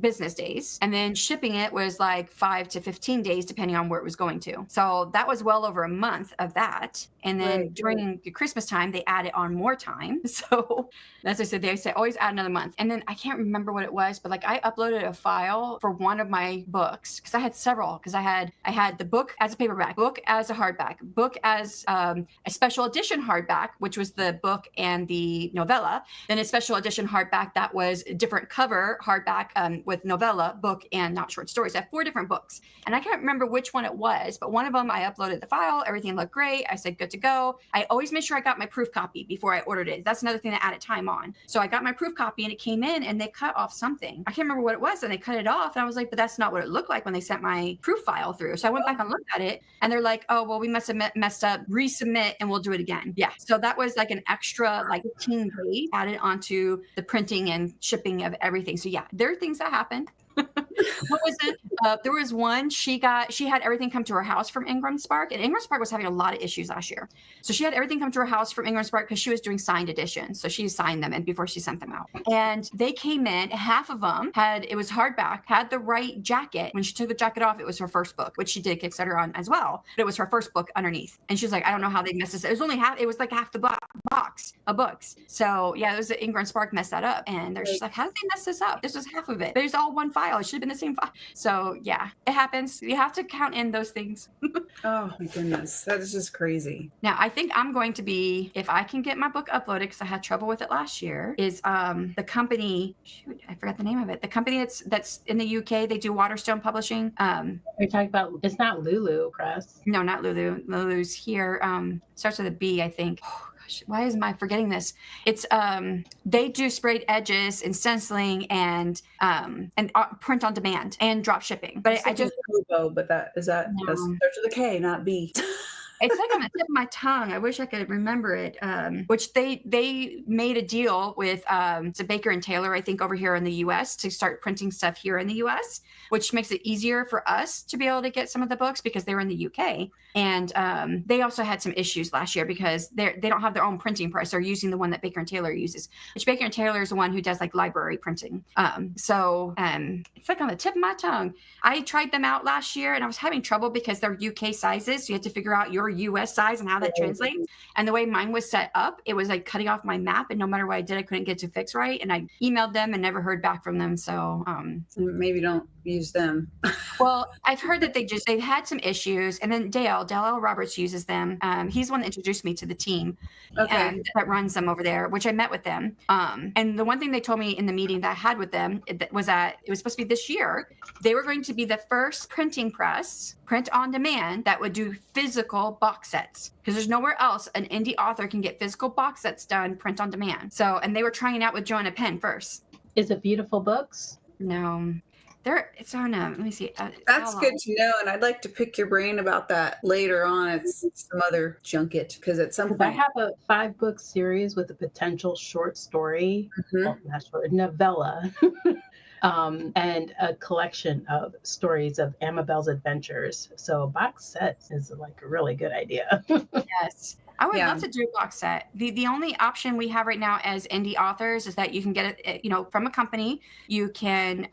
business days. And then shipping it was like 5 to 15 days, depending on where it was going to. So that was well over a month of that. And then during the Christmas time, they added on more time. So as I said, they say always add another month. And then I can't remember what it was, but like I uploaded a file for one of my books because I had several. Because I had the book as a paperback, book as a hardback, book as a special edition hardback, which was the book and the novella. Then a special edition hardback that was a different cover hardback with novella, book, and not short stories. I have 4 different books. And I can't remember which one it was, but one of them I uploaded the file. Everything looked great. I said, good to go. I always made sure I got my proof copy before I ordered it. That's another thing that added time on. So I got my proof copy and it came in and they cut off something. I can't remember what it was, and they cut it off. And I was like, but that's not what it looked like when they sent my proof file through. So I went back and looked at it and they're like, oh, well, we must have messed up, resubmit, and we'll do it again. Yeah. So that was like an extra 15 days added onto the printing and shipping of everything. So yeah, there are things that happen. What was it? There was one, she had everything come to her house from Ingram Spark, and Ingram Spark was having a lot of issues last year. So she had everything come to her house from Ingram Spark because she was doing signed editions. So she signed them and before she sent them out. And they came in, half of them it was hardback, had the right jacket. When she took the jacket off, it was her first book, which she did Kickstarter on as well. But it was her first book underneath. And she was like, I don't know how they messed this up. It was only half, it was like half the box of books. So yeah, it was the Ingram Spark messed that up. And they're just like, how did they mess this up? This was half of it. But it was all one file. It should have been the same file. So yeah, it happens. You have to count in those things. Oh my goodness. That is just crazy. Now, I think I'm going to be, if I can get my book uploaded, because I had trouble with it last year, is the company, shoot, I forgot the name of it. The company that's in the UK, they do Waterstone Publishing. You're talking about, it's not Lulu Press. No, not Lulu. Lulu's here. Starts with a B, I think. Why am I forgetting this? It's they do sprayed edges and stenciling and print on demand and drop shipping. But I just Kobo, but that starts with a K, not B. It's like on the tip of my tongue. I wish I could remember it. Which they made a deal with it's a Baker and Taylor, I think, over here in the U.S. to start printing stuff here in the U.S., which makes it easier for us to be able to get some of the books because they were in the U.K. And they also had some issues last year because they don't have their own printing press. They're using the one that Baker and Taylor uses, which Baker and Taylor is the one who does like library printing. So it's like on the tip of my tongue. I tried them out last year and I was having trouble because they're UK sizes. So you had to figure out your US size and how that translates. And the way mine was set up, it was like cutting off my map. And no matter what I did, I couldn't get to fix right. And I emailed them and never heard back from them. So maybe don't use them. Well, I've heard that they've had some issues. And then Dale L. Roberts uses them. He's the one that introduced me to the team that runs them over there, which I met with them. And the one thing they told me in the meeting that I had with them was that it was supposed to be this year. They were going to be the first printing press, print on demand, that would do physical box sets. Because there's nowhere else an indie author can get physical box sets done, print on demand. So, and they were trying it out with Joanna Penn first. Is it Beautiful Books? No. It's on let me see. That's good to know, and I'd like to pick your brain about that later on. It's some other junket because at some point I have a 5-book series with a potential short story, not short, novella, and a collection of stories of Amabel's adventures. So a box set is like a really good idea. Yes. I would love to do a box set. The only option we have right now as indie authors is that you can get it, from a company. You can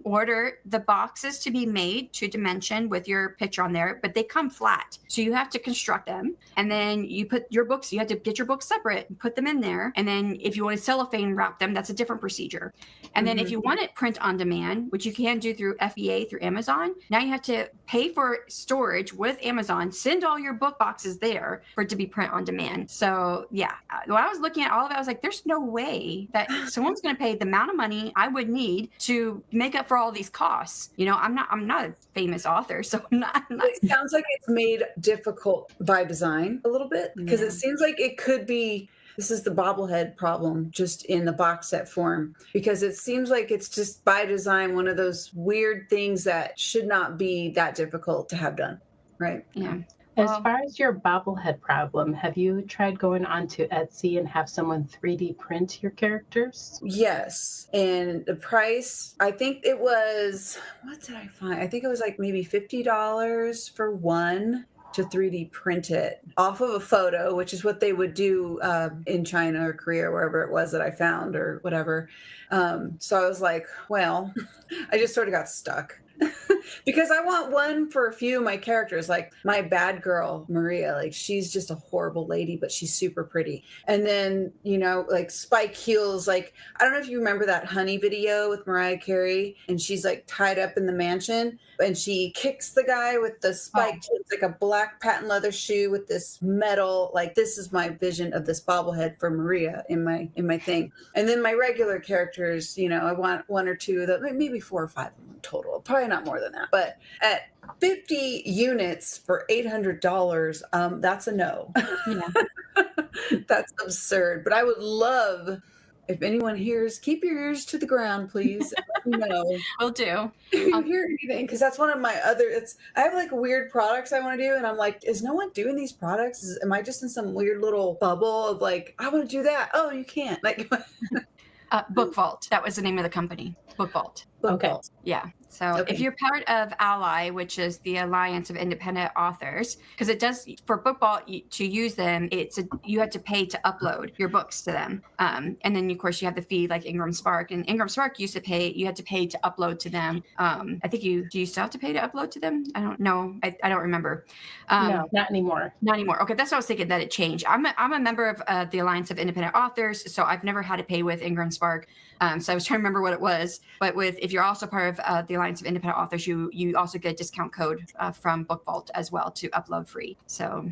order the boxes to be made to dimension with your picture on there, but they come flat. So you have to construct them. And then you put your books, you have to get your books separate and put them in there. And then if you want to cellophane wrap them, that's a different procedure. And then if you want it print on demand, which you can do through FBA, through Amazon, now you have to pay for storage with Amazon, send all your book boxes there for it to be print on demand. So yeah, when I was looking at all of it, I was like, there's no way that someone's going to pay the amount of money I would need to make up for all these costs. I'm not a famous author, so I'm not. It sounds like it's made difficult by design a little bit because it seems like it could be this is the bobblehead problem just in the box set form, because it seems like it's just by design one of those weird things that should not be that difficult to have done, right? Yeah. As far as your bobblehead problem, have you tried going onto Etsy and have someone 3D print your characters? Yes. And the price, I think it was, what did I find? I think it was like maybe $50 for one to 3D print it off of a photo, which is what they would do in China or Korea, or wherever it was that I found or whatever. So I was like, well, I just sort of got stuck. Because I want one for a few of my characters, like my bad girl, Maria, like she's just a horrible lady, but she's super pretty. And then, you know, like Spike Heels, like, I don't know if you remember that Honey video with Mariah Carey, and she's like tied up in the mansion and she kicks the guy with the spiked, it's like a black patent leather shoe with this metal, like this is my vision of this bobblehead for Maria in my thing. And then my regular characters, you know, I want one or two of them, maybe 4 or 5 of them total, probably not more than that. But at 50 units for $800, that's a no. Yeah. That's absurd. But I would love, if anyone hears, keep your ears to the ground, please. Let me know. Will do. If you hear anything, because that's one of my other, I have like weird products I want to do, and I'm like, is no one doing these products? Am I just in some weird little bubble of like, I want to do that? Oh, you can't. Like Book Vault. That was the name of the company. Book Vault. Okay. Yeah. So if you're part of Ally, which is the Alliance of Independent Authors, because it does, for Book Vault to use them, you have to pay to upload your books to them. And then of course you have the fee like Ingram Spark, and Ingram Spark you had to pay to upload to them. I think do you still have to pay to upload to them? I don't know. I don't remember. No, not anymore. Not anymore. Okay. That's what I was thinking, that it changed. I'm a member of the Alliance of Independent Authors, so I've never had to pay with Ingram Spark. So I was trying to remember what it was, but if you're also part of the Alliance of Independent Authors, you also get a discount code from Book Vault as well to upload free. So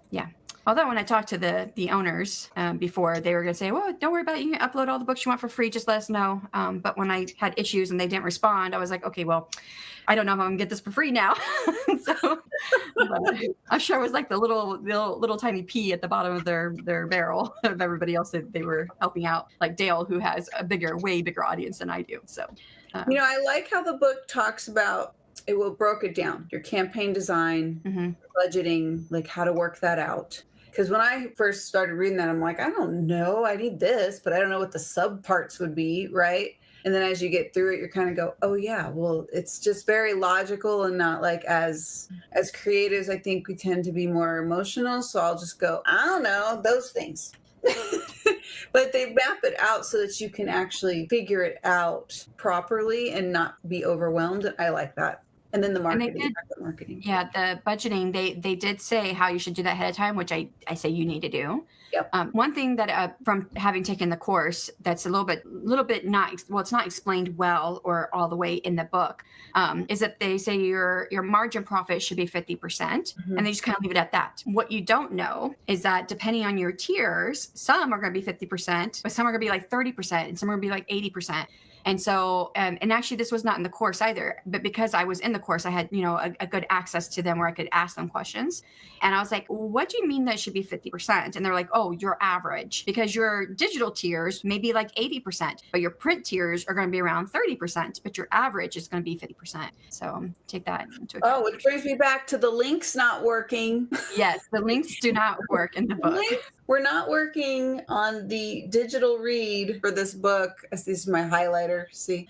yeah. Although when I talked to the owners before, they were going to say, well, don't worry about it. You can upload all the books you want for free. Just let us know. But when I had issues and they didn't respond, I was like, okay, well, I don't know if I'm going to get this for free now. So I'm sure it was like the little tiny pea at the bottom of their barrel of everybody else that they were helping out, like Dale, who has a way bigger audience than I do. So, you know, I like how the book talks about broke it down, your campaign design, budgeting, like how to work that out. Because when I first started reading that, I'm like, I don't know, I need this, but I don't know what the sub parts would be, right? And then as you get through it, you kind of go, oh yeah, well, it's just very logical and not like as creatives, I think we tend to be more emotional. So I'll just go, I don't know, those things. But they map it out so that you can actually figure it out properly and not be overwhelmed. I like that. And then the marketing. Yeah, the budgeting, they did say how you should do that ahead of time, which I say you need to do. Yep. One thing that from having taken the course that's a little bit it's not explained well or all the way in the book, is that they say your margin profit should be 50%, and they just kind of leave it at that. What you don't know is that depending on your tiers, some are going to be 50%, but some are going to be like 30%, and some are going to be like 80%. And so, and actually this was not in the course either, but because I was in the course, I had, a good access to them where I could ask them questions. And I was like, what do you mean that should be 50%? And they're like, oh, your average, because your digital tiers may be like 80%, but your print tiers are going to be around 30%, but your average is going to be 50%. So take that into account. Oh, which brings me back to the links not working. Yes, the links do not work in the book. We're not working on the digital read for this book. This is my highlighter. See,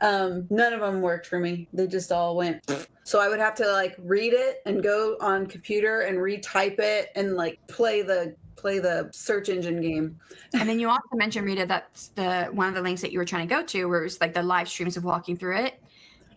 none of them worked for me. They just all went. So I would have to like read it and go on computer and retype it and like play the search engine game. And then you also mentioned, Rita, that's one of the links that you were trying to go to, where it was like the live streams of walking through it.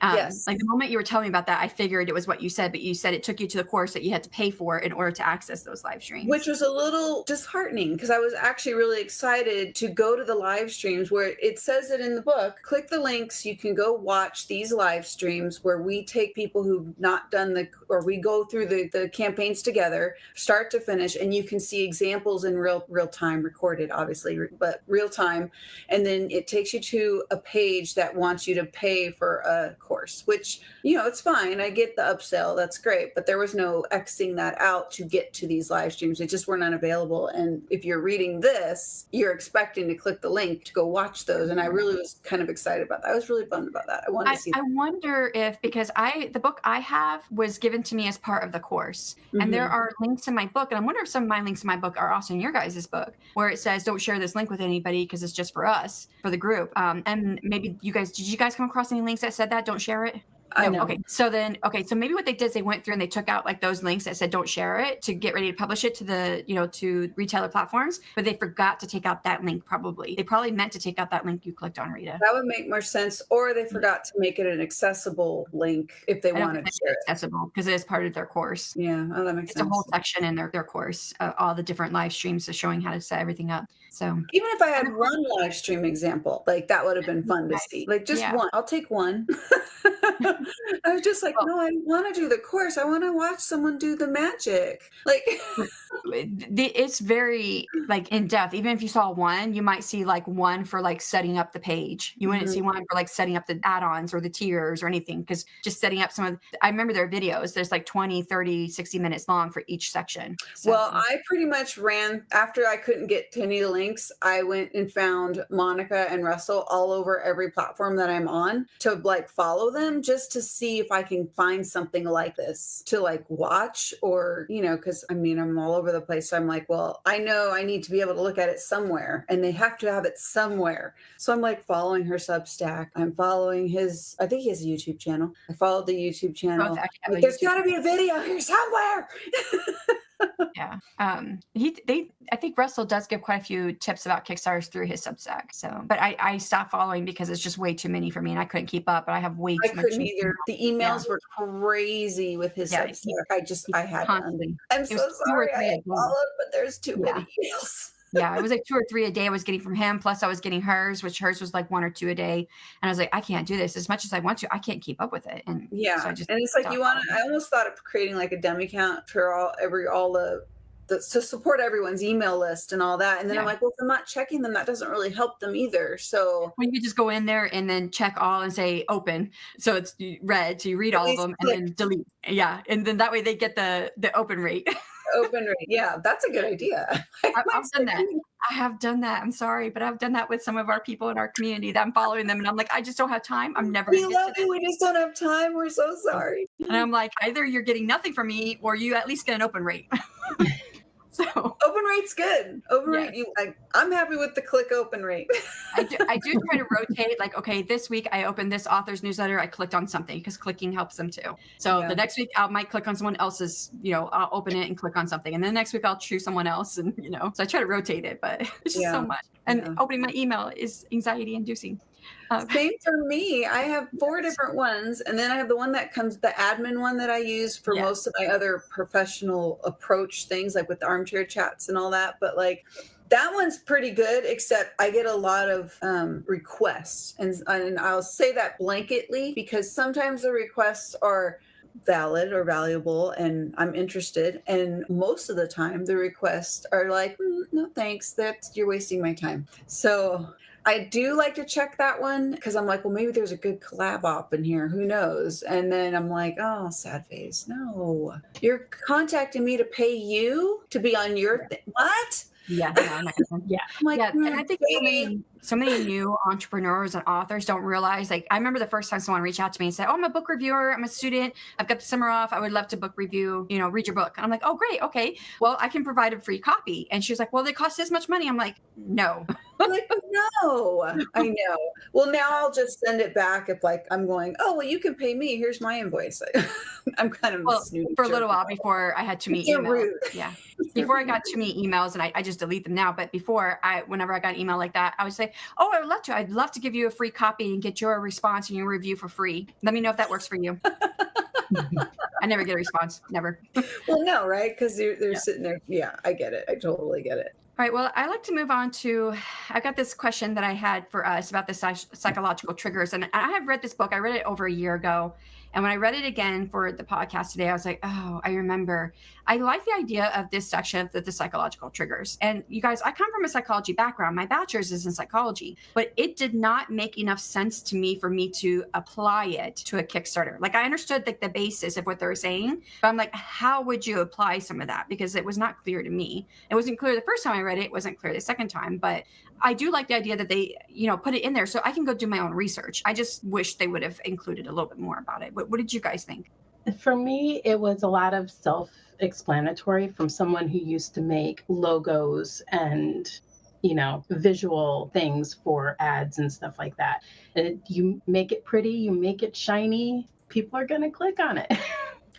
Yes. Like the moment you were telling me about that, I figured it was what you said, but you said it took you to the course that you had to pay for in order to access those live streams. Which was a little disheartening because I was actually really excited to go to the live streams where it says it in the book. Click the links. You can go watch these live streams where we take people who've not done or we go through the campaigns together, start to finish, and you can see examples in real time, recorded, obviously, but real time. And then it takes you to a page that wants you to pay for a course. course, which, it's fine. I get the upsell. That's great. But there was no Xing that out to get to these live streams. They just weren't unavailable. And if you're reading this, you're expecting to click the link to go watch those. And I really was kind of excited about that. I was really bummed about that. I wanted to see I wonder if, because the book I have was given to me as part of the course. And there are links in my book. And I wonder if some of my links in my book are also in your guys' book, where it says, don't share this link with anybody because it's just for us, for the group. And maybe did you guys come across any links that said that? Don't share it? I know. Okay. So maybe what they did is they went through and they took out like those links that said don't share it to get ready to publish it to the, to retailer platforms, but they forgot to take out that link probably. They probably meant to take out that link you clicked on, Rita. That would make more sense. Or they forgot to make it an accessible link if they wanted to share it. Accessible because it is part of their course. Yeah. Oh, that makes sense. It's a whole section in their course, all the different live streams showing how to set everything up. So even if I had one live stream example, like that would have been fun to see. Like just one. I'll take one. I was just like, no, I want to do the course. I want to watch someone do the magic. Like it's very like in depth. Even if you saw one, you might see like one for like setting up the page. You wouldn't see one for like setting up the add-ons or the tiers or anything, because just setting up I remember their videos. There's like 20, 30, 60 minutes long for each section. So, well, I pretty much ran after I couldn't get to any of the links. I went and found Monica and Russell all over every platform that I'm on to like follow them just to see if I can find something like this to like watch or, because I'm all over the place. So I'm like, well, I know I need to be able to look at it somewhere and they have to have it somewhere. So I'm like following her Substack. I'm following I think he has a YouTube channel. I followed the YouTube channel. Like, there's got to be a video here somewhere. Yeah. I think Russell does give quite a few tips about Kickstarters through his Substack. So, but I stopped following because it's just way too many for me and I couldn't keep up, but I have way too much. I couldn't either. The emails were crazy with his Substack. I had none. I'm so sorry I followed, but there's too many emails. Yeah, it was like 2 or 3 a day I was getting from him. Plus I was getting hers, which hers was like 1 or 2 a day. And I was like, I can't do this as much as I want to. I can't keep up with it. And so and it's like I almost thought of creating like a dummy account for all the to support everyone's email list and all that. And then I'm like, well, if I'm not checking them, that doesn't really help them either. So you could just go in there and then check all and say open. So it's read. So you read all of them and then delete. Yeah. And then that way they get the open rate. Open rate. Yeah, that's a good idea. I've done that. I have done that. I'm sorry, but I've done that with some of our people in our community that I'm following them. And I'm like, I just don't have time. I'm never going to get to this. We just don't have time. We're so sorry. And I'm like, either you're getting nothing from me or you at least get an open rate. So open rate's good. Open rate, I'm happy with the click open rate. I do try to rotate. Like, okay, this week I opened this author's newsletter. I clicked on something because clicking helps them too. So the next week I might click on someone else's. I'll open it and click on something, and then the next week I'll choose someone else, and So I try to rotate it, but it's just so much. And opening my email is anxiety inducing. Same for me. I have 4 different ones, and then I have the one that comes, the admin one that I use for most of my other professional approach things, like with the armchair chats and all that. But like that one's pretty good, except I get a lot of requests, and I'll say that blanketly because sometimes the requests are valid or valuable and I'm interested, and most of the time the requests are like, no thanks, you're wasting my time. So I do like to check that one because I'm like, well, maybe there's a good collab op in here. Who knows? And then I'm like, oh, sad face. No, you're contacting me to pay you to be on your thing. What? Yeah. I'm like, and I think so many new entrepreneurs and authors don't realize, like, I remember the first time someone reached out to me and said, oh, I'm a book reviewer. I'm a student. I've got the summer off. I would love to book review, read your book. And I'm like, oh, great. Okay. Well, I can provide a free copy. And she was like, well, they cost this much money. I'm like, no. Like, no, I know. Well, now I'll just send it back if like I'm going, oh, well, you can pay me. Here's my invoice. I'm kind of snooty for a little while before I had too many emails. Yeah. Before I got too many emails, and I just delete them now. But before whenever I got an email like that, I would say, oh, I would love to. I'd love to give you a free copy and get your response and your review for free. Let me know if that works for you. I never get a response. Never. Well, no, right? Because they're sitting there. Yeah, I get it. I totally get it. All right. Well, I'd like to move on to, I got this question that I had for us about the psychological triggers. And I have read this book. I read it over a year ago. And when I read it again for the podcast today, I was like, oh, I remember I like the idea of this section of the psychological triggers. And you guys, I come from a psychology background. My bachelor's is in psychology, but it did not make enough sense to me for me to apply it to a Kickstarter. Like I understood like the basis of what they were saying, but I'm like, how would you apply some of that? Because it was not clear to me. It wasn't clear the first time I read it. It wasn't clear the second time, but I do like the idea that they, put it in there so I can go do my own research. I just wish they would have included a little bit more about it. What did you guys think? For me, it was a lot of self-explanatory from someone who used to make logos and, visual things for ads and stuff like that. And you make it pretty, you make it shiny, people are going to click on it.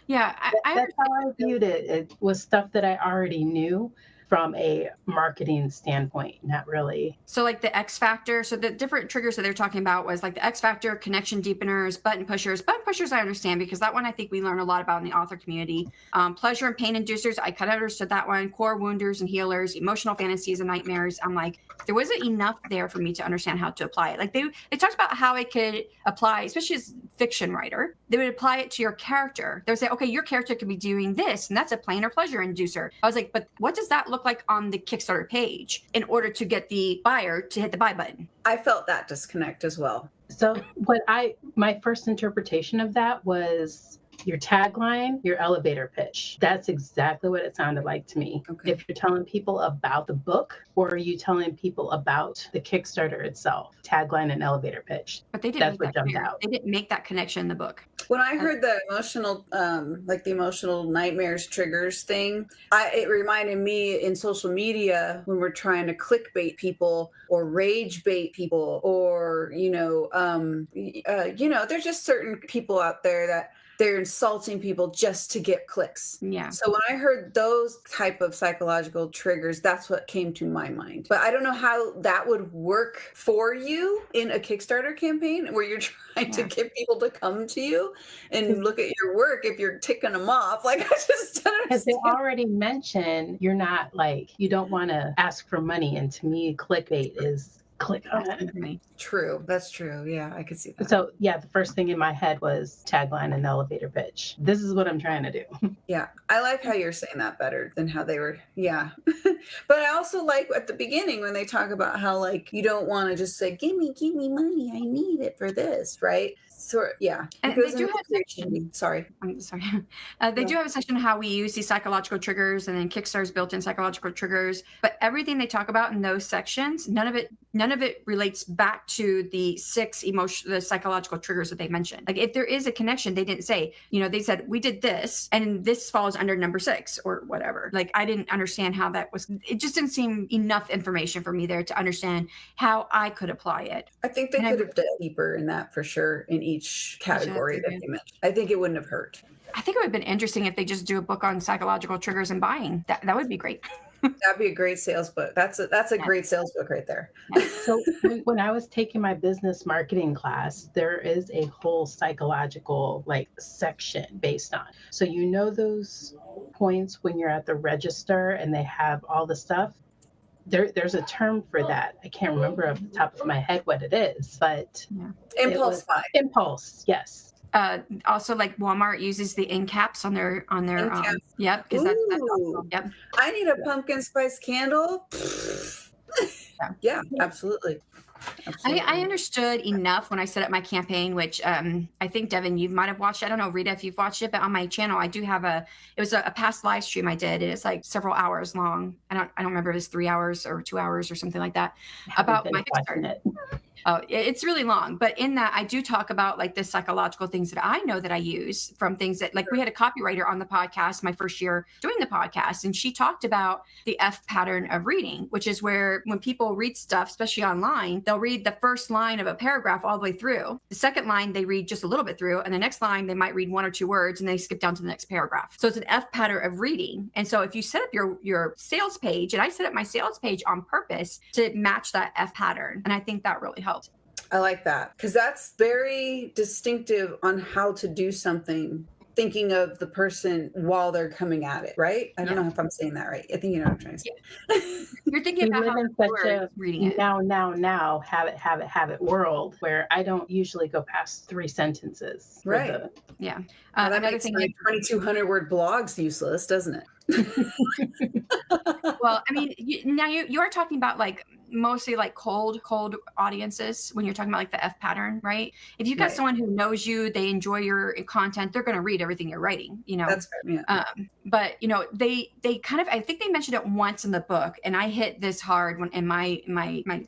Yeah, That's how I viewed it. It was stuff that I already knew from a marketing standpoint, not really. So like the X factor, so the different triggers that they're talking about was like the X factor, connection deepeners, button pushers. Button pushers I understand because that one I think we learn a lot about in the author community. Pleasure and pain inducers, I kind of understood that one. Core wounders and healers, emotional fantasies and nightmares. I'm like, there wasn't enough there for me to understand how to apply it. Like they talked about how it could apply, especially as fiction writer, they would apply it to your character. They would say, okay, your character could be doing this, and that's a pain or pleasure inducer. I was like, but what does that look like on the Kickstarter page in order to get the buyer to hit the buy button? I felt that disconnect as well. So my first interpretation of that was your tagline, your elevator pitch. That's exactly what it sounded like to me. Okay. If you're telling people about the book, or are you telling people about the Kickstarter itself? Tagline and elevator pitch. But they didn't That's make what that jumped clear. out. They didn't make that connection in the book. When I heard the emotional nightmares triggers thing, it reminded me in social media when we're trying to clickbait people or rage bait people, or there's just certain people out there that they're insulting people just to get clicks. Yeah. So when I heard those type of psychological triggers, that's what came to my mind. But I don't know how that would work for you in a Kickstarter campaign where you're trying to get people to come to you and look at your work if you're ticking them off. Like, I just don't understand. Because they already mentioned you're not you don't want to ask for money. And to me, clickbait is click on it. True. That's true. Yeah, I could see that. So yeah, the first thing in my head was tagline and elevator pitch. This is what I'm trying to do. Yeah. I like how you're saying that better than how they were. Yeah. But I also like at the beginning when they talk about how you don't want to just say, give me money. I need it for this. Right. So yeah. And they do have Sorry. I'm sorry. They do have a section on how we use these psychological triggers, and then Kickstarter's built-in psychological triggers. But everything they talk about in those sections, none of it relates back to the the psychological triggers that they mentioned. Like if there is a connection, they didn't say, they said we did this and this falls under number 6 or whatever. Like I didn't understand how that was. It just didn't seem enough information for me there to understand how I could apply it. I think they could have dug deeper in that for sure in each category that you mentioned. I think it wouldn't have hurt. I think it would have been interesting if they just do a book on psychological triggers and buying. That would be great. That'd be a great sales book. That's a great sales book right there. So when I was taking my business marketing class, there is a whole psychological section based on. So those points when you're at the register and they have all the stuff. There's a term for that. I can't remember off the top of my head what it is, but impulse buy. Impulse, yes. Also, Walmart uses the end caps on their yep, because that's awesome. Yep. I need a pumpkin spice candle. Yeah, absolutely. I understood enough when I set up my campaign, which I think, Devon, you might have watched. I don't know, Rita, if you've watched it, but on my channel, I do have it was a past live stream I did, and it's several hours long. I don't remember if it's 3 hours or 2 hours or something like that about my Kickstarter. Oh, it's really long. But in that, I do talk about the psychological things that I know that I use from things that we had a copywriter on the podcast my first year doing the podcast. And she talked about the F pattern of reading, which is where when people read stuff, especially online, they'll read the first line of a paragraph all the way through. The second line, they read just a little bit through. And the next line, they might read 1 or 2 words and they skip down to the next paragraph. So it's an F pattern of reading. And so if you set up your sales page, and I set up my sales page on purpose to match that F pattern. And I think that really helped. I like that because that's very distinctive on how to do something, thinking of the person while they're coming at it, right? I don't know if I'm saying that right. I think you know what I'm trying to say. Yeah. You're thinking about how you're reading it. Now, have it world where I don't usually go past 3 sentences. Right. Yeah. That makes my 2,200 word blogs useless, doesn't it? Well, I mean, you are talking about like mostly like cold audiences when you're talking about like the F pattern, right? If you've got Right. someone who knows you, they enjoy your content, they're going to read everything you're writing, you know. That's fair. Yeah. But you know, they kind of, I think they mentioned it once in the book, and I hit this hard when in my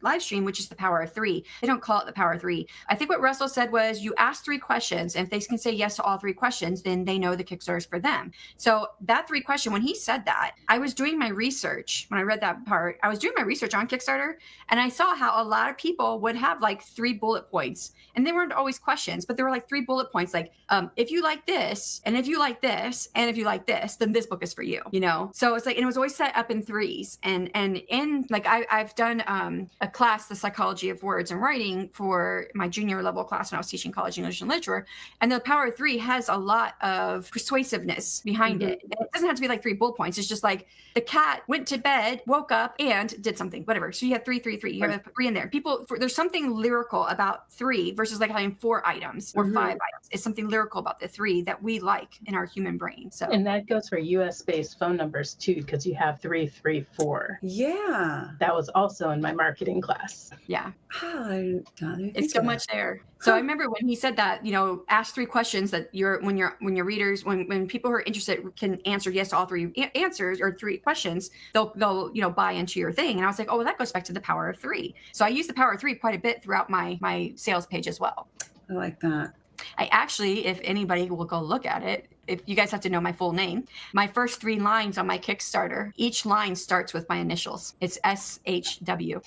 live stream, which is the power of three. They don't call it the power of three. I think what Russell said was, you ask 3 questions, and if they can say yes to all 3 questions, then they know the Kickstarter is for them. So that 3 question, when he said that, I was doing my research. When I read that part, I was doing my research on Kickstarter, and I saw how a lot of people would have like 3 bullet points, and they weren't always questions, but there were like 3 bullet points, like if you like this, and if you like this, and if you like this, then this book is for you, you know. So it's like, and it was always set up in 3s, and in like I've done a class, the psychology of words and writing, for my junior level class when I was teaching college English and literature, and the power of 3 has a lot of persuasiveness behind it. And it doesn't have to be like 3 bullet points. It's just like the cat went to bed, woke up, and did something, whatever. So you have 3, 3, 3. You have 3 in there. There's something lyrical about 3 versus like having 4 items or 5 items. It's something lyrical about the 3 that we like in our human brain. So, and that goes for US based phone numbers too, because you have 334. Yeah. That was also in my marketing class. yeah, It's it's so much there. So I remember when he said that, you know, ask 3 questions that when your readers, when people who are interested can answer yes to all 3 answers or 3 questions, they'll you know, buy into your thing. And I was like, oh, well, that goes back to the power of 3. So I use the power of 3 quite a bit throughout my sales page as well. I like that. I actually, if anybody will go look at it, if you guys have to know my full name, my first 3 lines on my Kickstarter, each line starts with my initials. It's SHW.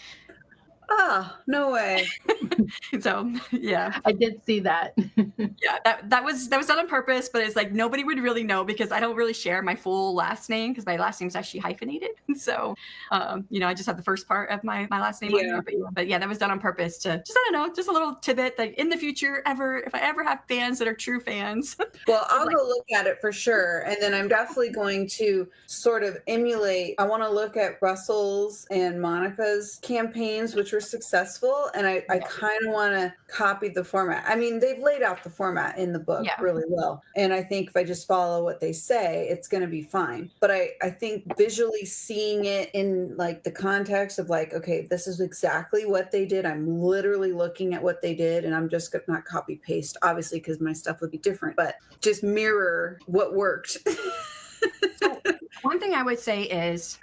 Ah, no way. So yeah, I did see that. yeah, that was done on purpose, but it's like nobody would really know because I don't really share my full last name, because my last name is actually hyphenated. So, you know, I just have the first part of my last name on there. But yeah, that was done on purpose to just, I don't know, just a little tidbit that in the future, if I ever have fans that are true fans. Well, I'll go look at it for sure. And then I'm definitely going to sort of emulate. I want to look at Russell's and Monica's campaigns, which were successful. And I kind of want to copy the format. I mean, they've laid out the format in the book really well. And I think if I just follow what they say, it's going to be fine. But I think visually seeing it in like the context of like, okay, this is exactly what they did. I'm literally looking at what they did, and I'm just not copy paste, obviously, because my stuff would be different, but just mirror what worked. So one thing I would say is,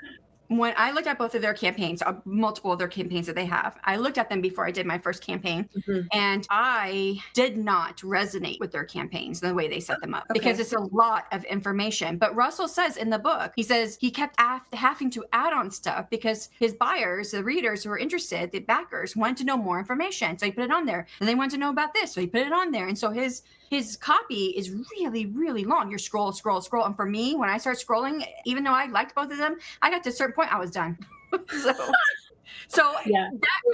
when I looked at both of their campaigns, multiple of their campaigns that they have, I looked at them before I did my first campaign, and I did not resonate with their campaigns the way they set them up, because it's a lot of information. But Russell says in the book, he says he kept having to add on stuff because his buyers, the readers who were interested, the backers, wanted to know more information. So he put it on there, and they wanted to know about this, so he put it on there. And so his copy is really, really long. You're scroll. And for me, when I start scrolling, even though I liked both of them, I got to a certain point, I was done. So Yeah.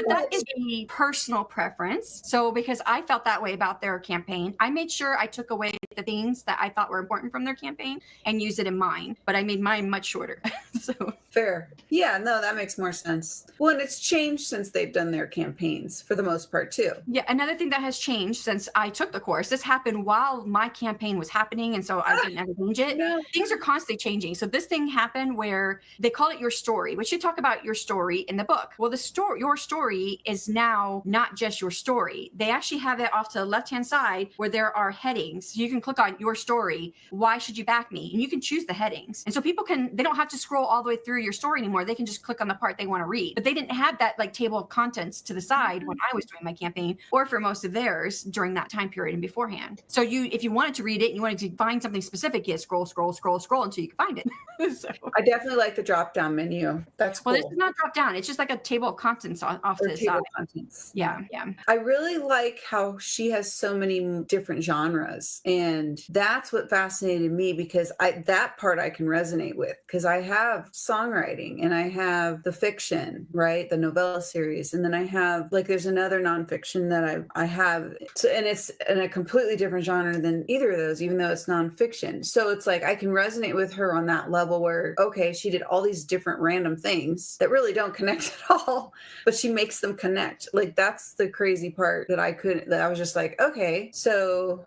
that is a personal preference. So because I felt that way about their campaign, I made sure I took away the things that I thought were important from their campaign and used it in mine. But I made mine much shorter. So Fair. Yeah, no, that makes more sense. Well, and it's changed since they've done their campaigns for the most part too. yeah, another thing that has changed since I took the course, this happened while my campaign was happening, and so I didn't ever change it. No. Things are constantly changing. So this thing happened where they call it your story, which you talk about your story in the book. Well, your story is now not just your story. They actually have it off to the left-hand side where there are headings. You can click on your story. Why should you back me? And you can choose the headings. And so people they don't have to scroll all the way through your story anymore. They can just click on the part they want to read. But they didn't have that like table of contents to the side when I was doing my campaign, or for most of theirs during that time period and beforehand. So if you wanted to read it and you wanted to find something specific, you scroll until you can find it. So I definitely like the drop-down menu. That's cool. well, this is not drop down. It's just like a table of contents off to the Table side. of contents. Yeah. I really like how she has so many different genres, and that's what fascinated me, because that part I can resonate with, because I have songwriting and I have the fiction, right, the novella series, and then I have like there's another nonfiction that I have, so, and it's in a completely different genre than either of those, even though it's nonfiction. So it's like I can resonate with her on that level where, okay, she did all these different random things that really don't connect all, but she makes them connect. Like, that's the crazy part that I was just like, okay, so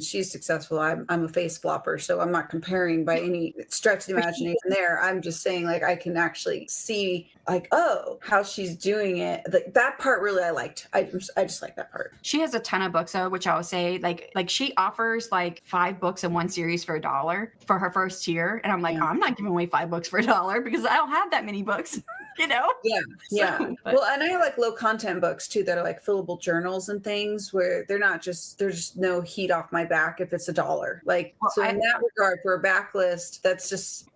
she's successful. I'm a face flopper, so I'm not comparing by any stretch of the imagination there. I'm just saying, like, I can actually see, like, oh, how she's doing it. Like, that part really I liked. I just like that part. She has a ton of books, though, which I would say, like she offers like 5 books in one series for $1 for her first year. And I'm like, I'm not giving away 5 books for $1 because I don't have that many books. You know? Yeah. Well, and I like low content books too that are like fillable journals and things where there's just no heat off my back if it's $1. Like, well, so in that regard, for a backlist, that's just,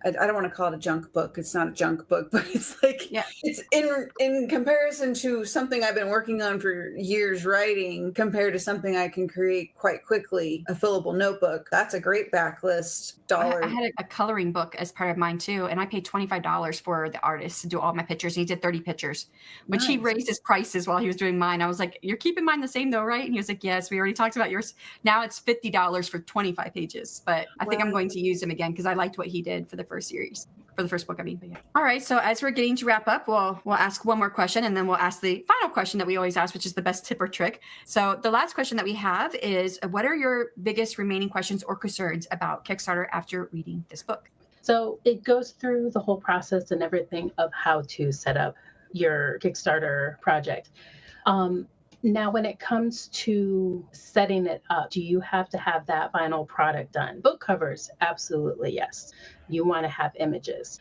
I don't want to call it a junk book. It's not a junk book, but it's like, it's in comparison to something I've been working on for years writing compared to something I can create quite quickly, a fillable notebook. That's a great backlist. I had a coloring book as part of mine too, and I paid $25 for the artist to do all my pictures. And he did 30 pictures, which he raised his prices while he was doing mine. I was like, "You're keeping mine the same though, right?" And he was like, "Yes, we already talked about yours. Now it's $50 for 25 pages." But I think I'm going to use him again because I liked what he did for the first series. For the first book, I mean. But yeah. All right. So as we're getting to wrap up, we'll ask one more question, and then we'll ask the final question that we always ask, which is the best tip or trick. So the last question that we have is, what are your biggest remaining questions or concerns about Kickstarter after reading this book? So it goes through the whole process and everything of how to set up your Kickstarter project. Now, when it comes to setting it up, do you have to have that final product done? Book covers, absolutely, yes. You want to have images.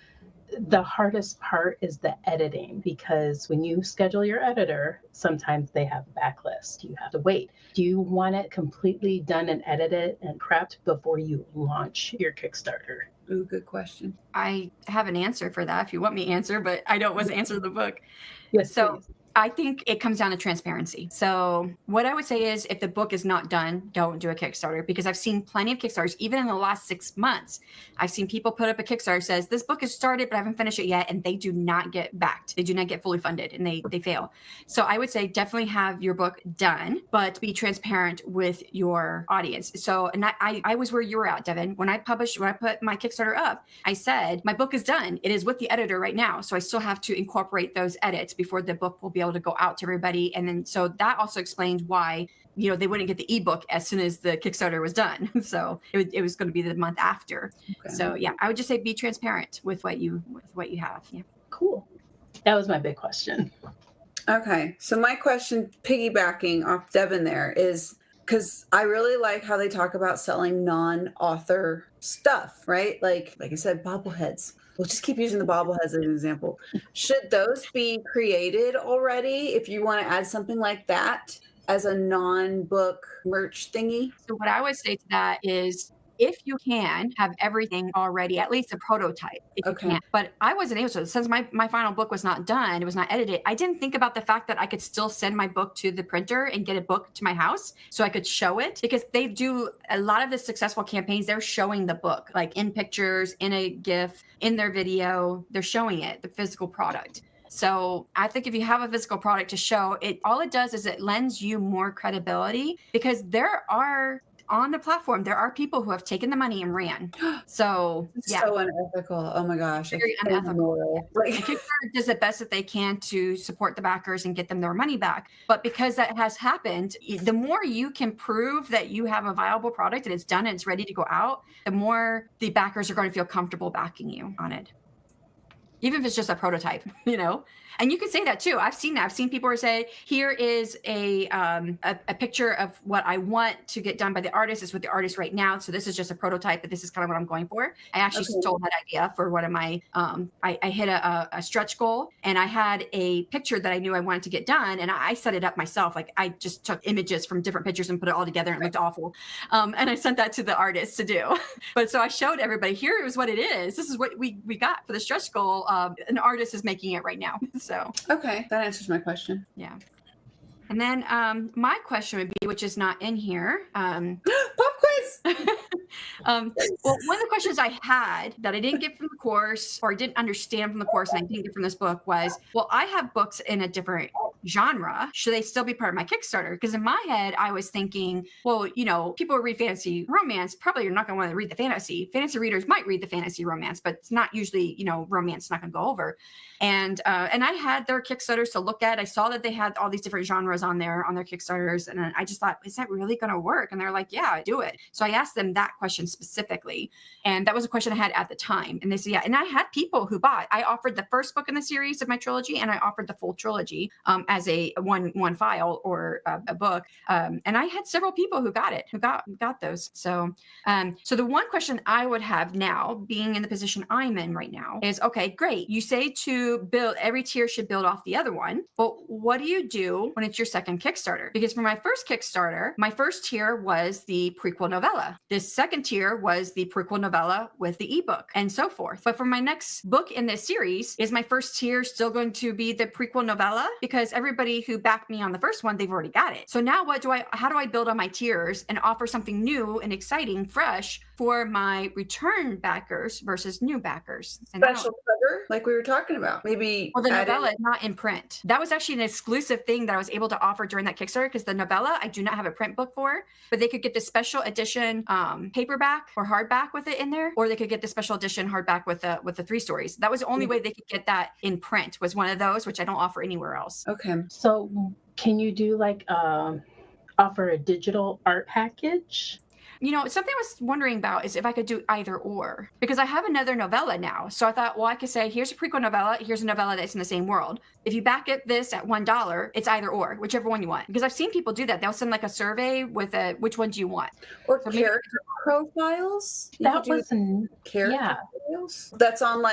The hardest part is the editing, because when you schedule your editor, sometimes they have a backlist. You have to wait. Do you want it completely done and edited and prepped before you launch your Kickstarter? Ooh, good question. I have an answer for that if you want me to answer, but I don't want to answer the book. Yes, so please. I think it comes down to transparency. So what I would say is, if the book is not done, don't do a Kickstarter, because I've seen plenty of Kickstarters, even in the last 6 months. I've seen people put up a Kickstarter that says, this book is started, but I haven't finished it yet. And they do not get backed. They do not get fully funded, and they fail. So I would say definitely have your book done, but be transparent with your audience. So, and I was where you were at, Devon. When I put my Kickstarter up, I said, my book is done. It is with the editor right now. So I still have to incorporate those edits before the book will be able to go out to everybody. And then, so that also explains why, they wouldn't get the ebook as soon as the Kickstarter was done. So it was going to be the month after. Okay. So yeah, I would just say be transparent with what you have. Yeah. Cool. That was my big question. Okay. So my question, piggybacking off Devon there, is because I really like how they talk about selling non-author stuff, right? Like I said, bobbleheads. We'll just keep using the bobbleheads as an example. Should those be created already if you want to add something like that as a non-book merch thingy? So what I would say to that is, if you can have everything already, at least a prototype, if you can. But I wasn't able to, since my final book was not done, it was not edited. I didn't think about the fact that I could still send my book to the printer and get a book to my house so I could show it, because they do a lot of the successful campaigns. They're showing the book, like in pictures, in a GIF, in their video, they're showing it, the physical product. So I think if you have a physical product to show it, all it does is it lends you more credibility, because on the platform, there are people who have taken the money and ran. So yeah. So unethical. Oh my gosh. Very unethical. Kickstarter does the best that they can to support the backers and get them their money back. But because that has happened, the more you can prove that you have a viable product and it's done and it's ready to go out, the more the backers are going to feel comfortable backing you on it. Even if it's just a prototype, And you can say that too. I've seen that. I've seen people who say, here is a picture of what I want to get done by the artist. It's with the artist right now. So this is just a prototype, but this is kind of what I'm going for. I actually stole that idea for one of my, I hit a stretch goal, and I had a picture that I knew I wanted to get done. And I set it up myself. Like, I just took images from different pictures and put it all together, and it looked awful. And I sent that to the artist to do. But so I showed everybody, here is what it is. This is what we got for the stretch goal. An artist is making it right now. So okay, that answers my question. Yeah. And then my question would be, which is not in here. Pop quiz. Well, one of the questions I had that I didn't get from the course, or I didn't understand from the course, and I didn't get from this book was, well, I have books in a different genre, should they still be part of my Kickstarter? Because in my head, I was thinking, well, people who read fantasy romance probably are not going to want to read the fantasy. Fantasy readers might read the fantasy romance, but it's not usually, romance not going to go over. And I had their Kickstarters to look at. I saw that they had all these different genres on their Kickstarters. And I just thought, is that really going to work? And they're like, yeah, do it. So I asked them that question specifically. And that was a question I had at the time. And they said, yeah. And I had people who bought. I offered the first book in the series of my trilogy, and I offered the full trilogy as a one file or a book. And I had several people who got it, who got those. So the one question I would have now, being in the position I'm in right now, is, okay, great. You say to build, every tier should build off the other one, but what do you do when it's your second Kickstarter? Because for my first Kickstarter, my first tier was the prequel novella. This second tier was the prequel novella with the ebook and so forth. But for my next book in this series, is my first tier still going to be the prequel novella? Because everybody who backed me on the first one, they've already got it. So now how do I build on my tiers and offer something new and exciting, fresh for my return backers versus new backers? And special cover, like we were talking about. Maybe the novella is not in print. That was actually an exclusive thing that I was able to offer during that Kickstarter, because the novella I do not have a print book for, but they could get the special edition paperback or hardback with it in there, or they could get the special edition hardback with the 3 stories. That was the only way they could get that in print, was one of those, which I don't offer anywhere else. Okay. So can you do offer a digital art package? Something I was wondering about is if I could do either or, because I have another novella now. So I thought, well, I could say, here's a prequel novella, here's a novella that's in the same world. If you back this at $1, it's either or, whichever one you want. Because I've seen people do that. They'll send a survey with which one do you want? Or so character profiles. That was character profiles. That's on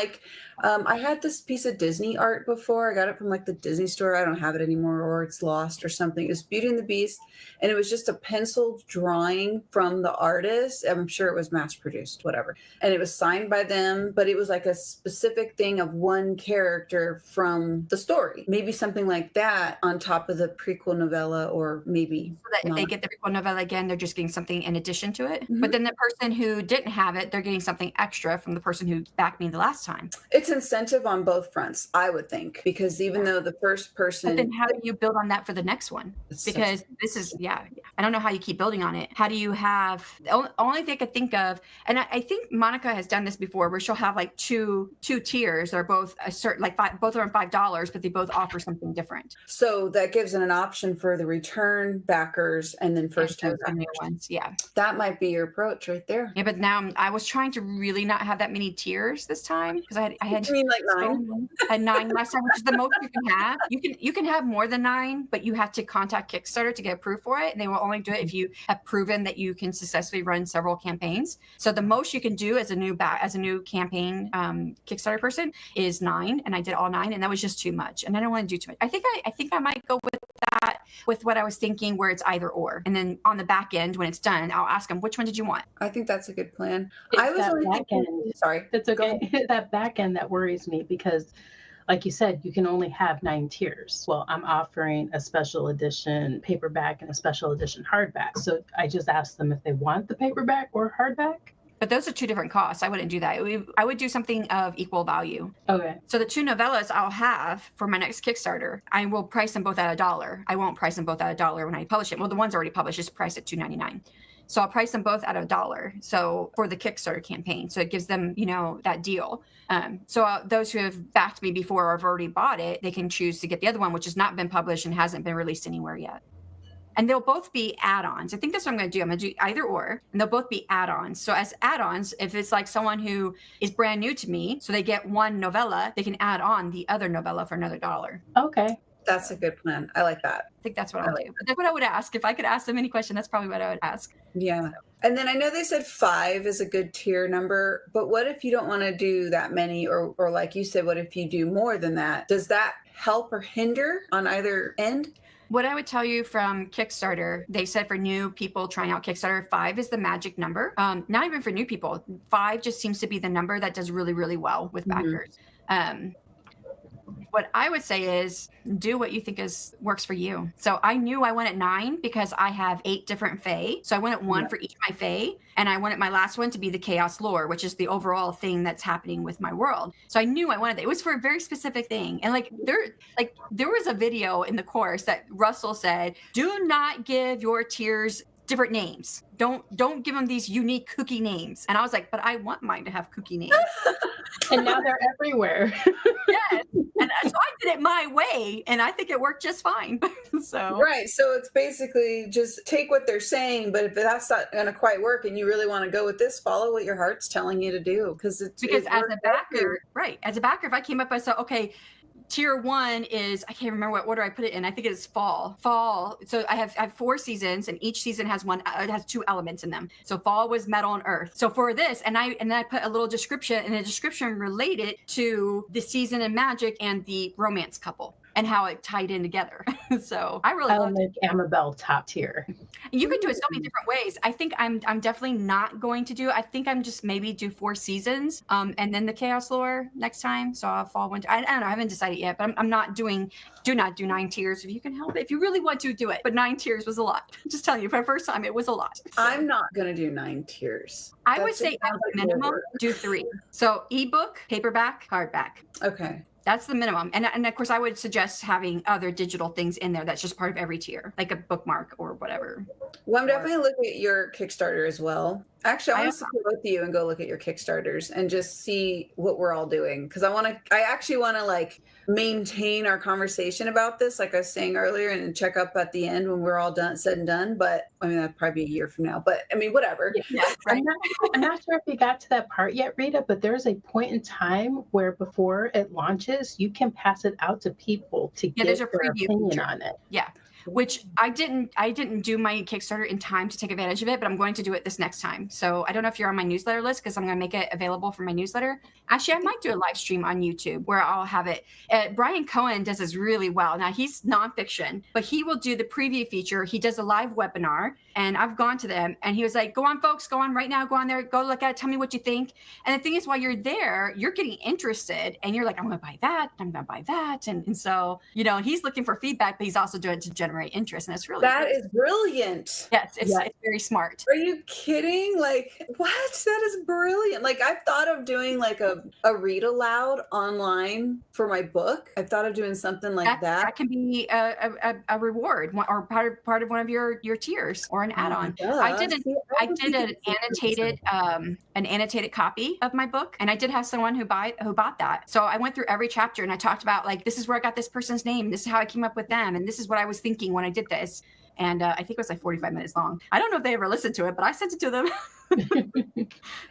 I had this piece of Disney art before. I got it from the Disney store. I don't have it anymore, or it's lost or something. It was Beauty and the Beast, and it was just a penciled drawing from the artist. I'm sure it was mass produced, whatever. And it was signed by them, but it was a specific thing of one character from the story. Maybe something like that on top of the prequel novella, or maybe so that if they get the prequel novella again, they're just getting something in addition to it. Mm-hmm. But then the person who didn't have it, they're getting something extra from the person who backed me the last time. It's incentive on both fronts, I would think, because even though the first person... But then how do you build on that for the next one? Because this is, I don't know how you keep building on it. How do you have, the only thing I could think of, and I think Monica has done this before, where she'll have two tiers that are both a certain, both are $5, but they both offer something different. So that gives an option for the return backers and then first time new ones. Yeah. That might be your approach right there. Yeah, but now I was trying to really not have that many tiers this time, because I had You mean 9? I had 9 last time, which is the most you can have. You can have more than 9, but you have to contact Kickstarter to get approved for it, and they will only do it if you have proven that you can successfully run several campaigns. So the most you can do as a new campaign Kickstarter person is 9, and I did all 9, and that was just too much, and I don't want to do too much. I think I might go with that, with what I was thinking, where it's either or, and then on the back end when it's done, I'll ask them, which one did you want? I think that's a good plan. I was only thinking, sorry, that's okay. That back end that worries me, because like you said, you can only have 9 tiers. Well, I'm offering a special edition paperback and a special edition hardback. So I just asked them if they want the paperback or hardback. But those are 2 different costs. I wouldn't do that. I would do something of equal value. Okay. So the 2 novellas I'll have for my next Kickstarter, I will price them both at $1. I won't price them both at $1 when I publish it. Well, the one's already published is priced at $2.99. So I'll price them both at $1. So for the Kickstarter campaign, so it gives them, that deal. So those who have backed me before or have already bought it, they can choose to get the other one, which has not been published and hasn't been released anywhere yet. And they'll both be add-ons. I think that's what I'm going to do. I'm going to do either or, and they'll both be add-ons. So as add-ons, if it's someone who is brand new to me, so they get one novella, they can add on the other novella for another $1. Okay. That's a good plan. I like that. I think that's what I'll do. But that's what I would ask. If I could ask them any question, that's probably what I would ask. Yeah. And then I know they said 5 is a good tier number, but what if you don't want to do that many, or like you said, what if you do more than that? Does that help or hinder on either end? What I would tell you from Kickstarter, they said for new people trying out Kickstarter, 5 is the magic number. Not even for new people. 5 just seems to be the number that does really, really well with backers. What I would say is do what you think works for you. So I knew I went at 9 because I have 8 different fae. So I went at 1 for each of my fae, and I wanted my last one to be the chaos lore, which is the overall thing that's happening with my world. So I knew I wanted that. It was for a very specific thing. And there was a video in the course that Russell said, do not give your tiers different names. Don't give them these unique kooky names. And I was like, but I want mine to have kooky names. And now they're everywhere. Yes. And so I did it my way, and I think it worked just fine. So right. So it's basically just take what they're saying, but if that's not going to quite work and you really want to go with this, follow what your heart's telling you to do. Because as a backer, if I came up, I said, okay, tier 1 is, I can't remember what order I put it in. I think it's fall. So I have 4 seasons, and each season has 2 elements in them. So fall was metal and earth. So for this, and then I put a little description, and the description related to the season and magic and the romance couple and how it tied in together. So I really loved it. Amabel top tier. You could do it so many different ways. I think I'm definitely not going to do. I think I'm just maybe do 4 seasons, and then the chaos lore next time. So I'll fall winter. I don't know. I haven't decided yet, but I'm not doing. Do not do 9 tiers if you can help it. If you really want to, do it. But 9 tiers was a lot. Just telling you, for the first time, it was a lot. So I'm not going to do 9 tiers. I would say at minimum do 3. So ebook, paperback, hardback. Okay. That's the minimum. And of course, I would suggest having other digital things in there. That's just part of every tier, like a bookmark or whatever. Well, I'm definitely looking at your Kickstarter as well. Actually, I want to support with you and go look at your Kickstarters and just see what we're all doing. Because I actually want to like maintain our conversation about this, like I was saying earlier, and check up at the end when we're all said and done. But I mean, that'd probably be a year from now. But I mean, whatever. Yeah, right. I'm not sure if you got to that part yet, Rita, but there's a point in time where before it launches, you can pass it out to people to get there's a their preview opinion feature on it. Yeah. Which I didn't do my Kickstarter in time to take advantage of it, but I'm going to do it this next time. So I don't know if you're on my newsletter list, because I'm going to make it available for my newsletter. Actually, I might do a live stream on YouTube where I'll have it. Brian Cohen does this really well. Now, he's nonfiction, but he will do the preview feature. He does a live webinar, and I've gone to them, and he was like, go on, folks, go on right now, go on there, go look at it, tell me what you think. And the thing is, while you're there, you're getting interested, and you're like, I'm going to buy that, I'm going to buy that. And so, he's looking for feedback, but he's also doing it to generate interest, and it's really that is brilliant. Yes, it's very smart. Are you kidding? Like, what? That is brilliant. Like, I've thought of doing like a read aloud online for my book. I've thought of doing something like that. That can be a reward or part of one of your tiers or an add-on. I did an annotated copy of my book, and I did have someone who bought that. So I went through every chapter, and I talked about, like, this is where I got this person's name, and this is how I came up with them, and this is what I was thinking when I did this. And I think it was like 45 minutes long. I don't know if they ever listened to it, but I sent it to them.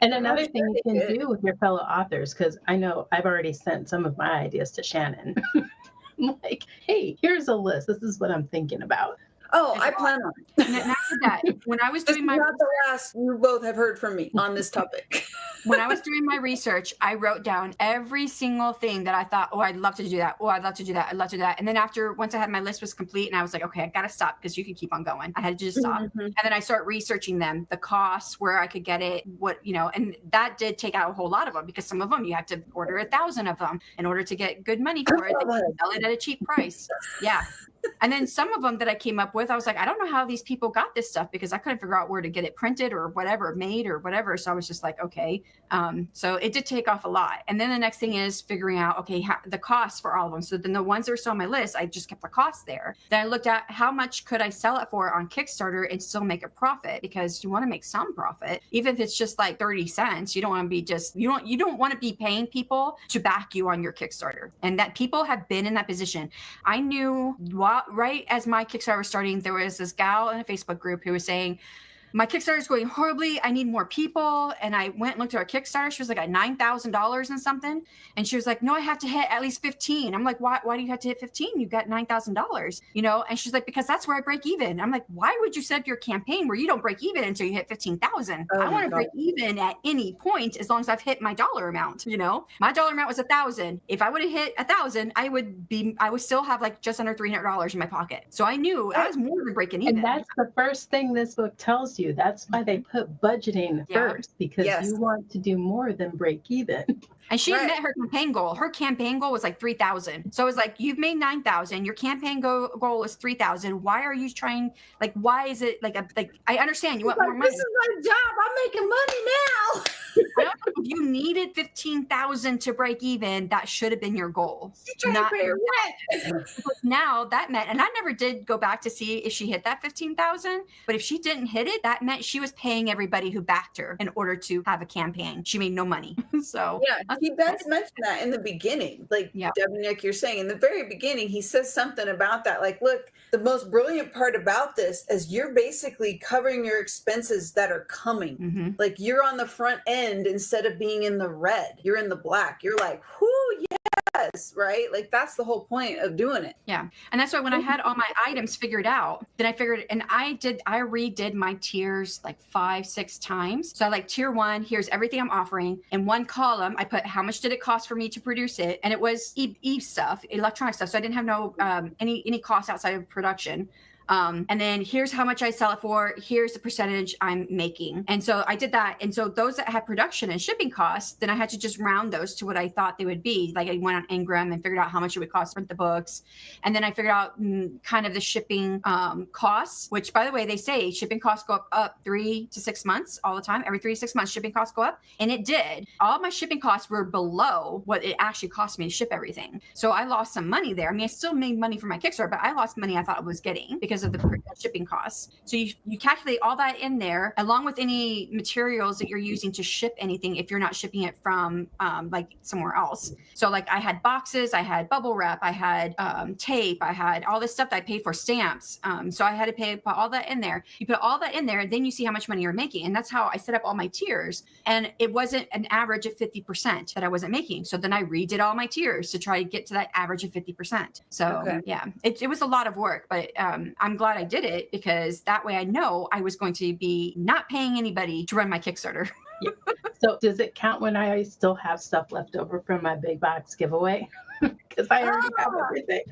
And another thing you can do with your fellow authors, because I know I've already sent some of my ideas to Shanon. I'm like, hey, here's a list. This is what I'm thinking about. Oh, I plan on it. And after that, when I was doing my not the last you both have heard from me on this topic. When I was doing my research, I wrote down every single thing that I thought, oh, I'd love to do that. Oh, I'd love to do that. I'd love to do that. And then once I had my list was complete, and I was like, okay, I got to stop, because you can keep on going. I had to just stop. Mm-hmm. And then I started researching them, the costs, where I could get it, and that did take out a whole lot of them, because some of them you have to order 1,000 of them in order to get good money for it. They can sell it at a cheap price. Yeah. And then some of them that I came up with, I was like, I don't know how these people got this stuff, because I couldn't figure out where to get it printed or whatever, made or whatever. So I was just like, okay. So it did take off a lot. And then the next thing is figuring out, okay, the costs for all of them. So then the ones that are still on my list, I just kept the cost there. Then I looked at how much could I sell it for on Kickstarter and still make a profit, because you want to make some profit, even if it's just like 30 cents. You don't want to be you don't want to be paying people to back you on your Kickstarter. And that people have been in that position. I knew right as my Kickstarter was starting, there was this gal in a Facebook group who was saying, my Kickstarter is going horribly. I need more people. And I went and looked at her Kickstarter. She was like at $9,000 and something. And she was like, no, I have to hit at least 15. I'm like, why do you have to hit 15? You got $9,000, And she's like, because that's where I break even. I'm like, why would you set up your campaign where you don't break even until you hit 15,000? I want to break even at any point, as long as I've hit my dollar amount, My dollar amount was 1,000. If I would have hit 1,000, I would still have like just under $300 in my pocket. So I knew I was more than breaking even. And that's the first thing this book tells helps you. That's why they put budgeting first, because you want to do more than break even. And she had met her campaign goal. Her campaign goal was like 3,000. So it was like, you've made 9,000. Your campaign goal was 3,000. Why are you trying? Like, why is it like I understand you want more money. This is my job. I'm making money now. I don't know, if you needed 15,000 to break even, that should have been your goal. She's trying to pay her rent. Now that meant, and I never did go back to see if she hit that 15,000. But if she didn't hit it, that meant she was paying everybody who backed her in order to have a campaign. She made no money. So he does mention that in the beginning. Like Devon, Nick, you're saying in the very beginning, he says something about that. Like, look, the most brilliant part about this is you're basically covering your expenses that are coming. Mm-hmm. Like you're on the front end instead of being in the red. You're in the black. You're like, whoo, yes, right? Like that's the whole point of doing it. Yeah. And that's why when I had all my items figured out, then I figured, and I redid my tiers like 5-6 times. So I like tier 1, here's everything I'm offering. In one column, I put how much did it cost for me to produce it? And it was stuff, electronic stuff. So I didn't have no any costs outside of production. And then here's how much I sell it for. Here's the percentage I'm making. And so I did that. And so those that had production and shipping costs, then I had to just round those to what I thought they would be. Like I went on Ingram and figured out how much it would cost to print the books. And then I figured out kind of the shipping costs, which by the way, they say shipping costs go up 3 to 6 months all the time. Every 3 to 6 months, shipping costs go up. And it did. All my shipping costs were below what it actually cost me to ship everything. So I lost some money there. I mean, I still made money for my Kickstarter, but I lost money I thought I was getting because of the shipping costs. So you calculate all that in there along with any materials that you're using to ship anything if you're not shipping it from like somewhere else. So like I had boxes, I had bubble wrap, I had tape, I had all this stuff that I paid for, stamps. So I had to put all that in there. You put all that in there, then you see how much money you're making. And that's how I set up all my tiers. And it wasn't an average of 50% that I wasn't making. So then I redid all my tiers to try to get to that average of 50%. So it was a lot of work, but I'm glad I did it because that way I know I was going to be not paying anybody to run my Kickstarter. So does it count when I still have stuff left over from my big box giveaway? Because I already have everything.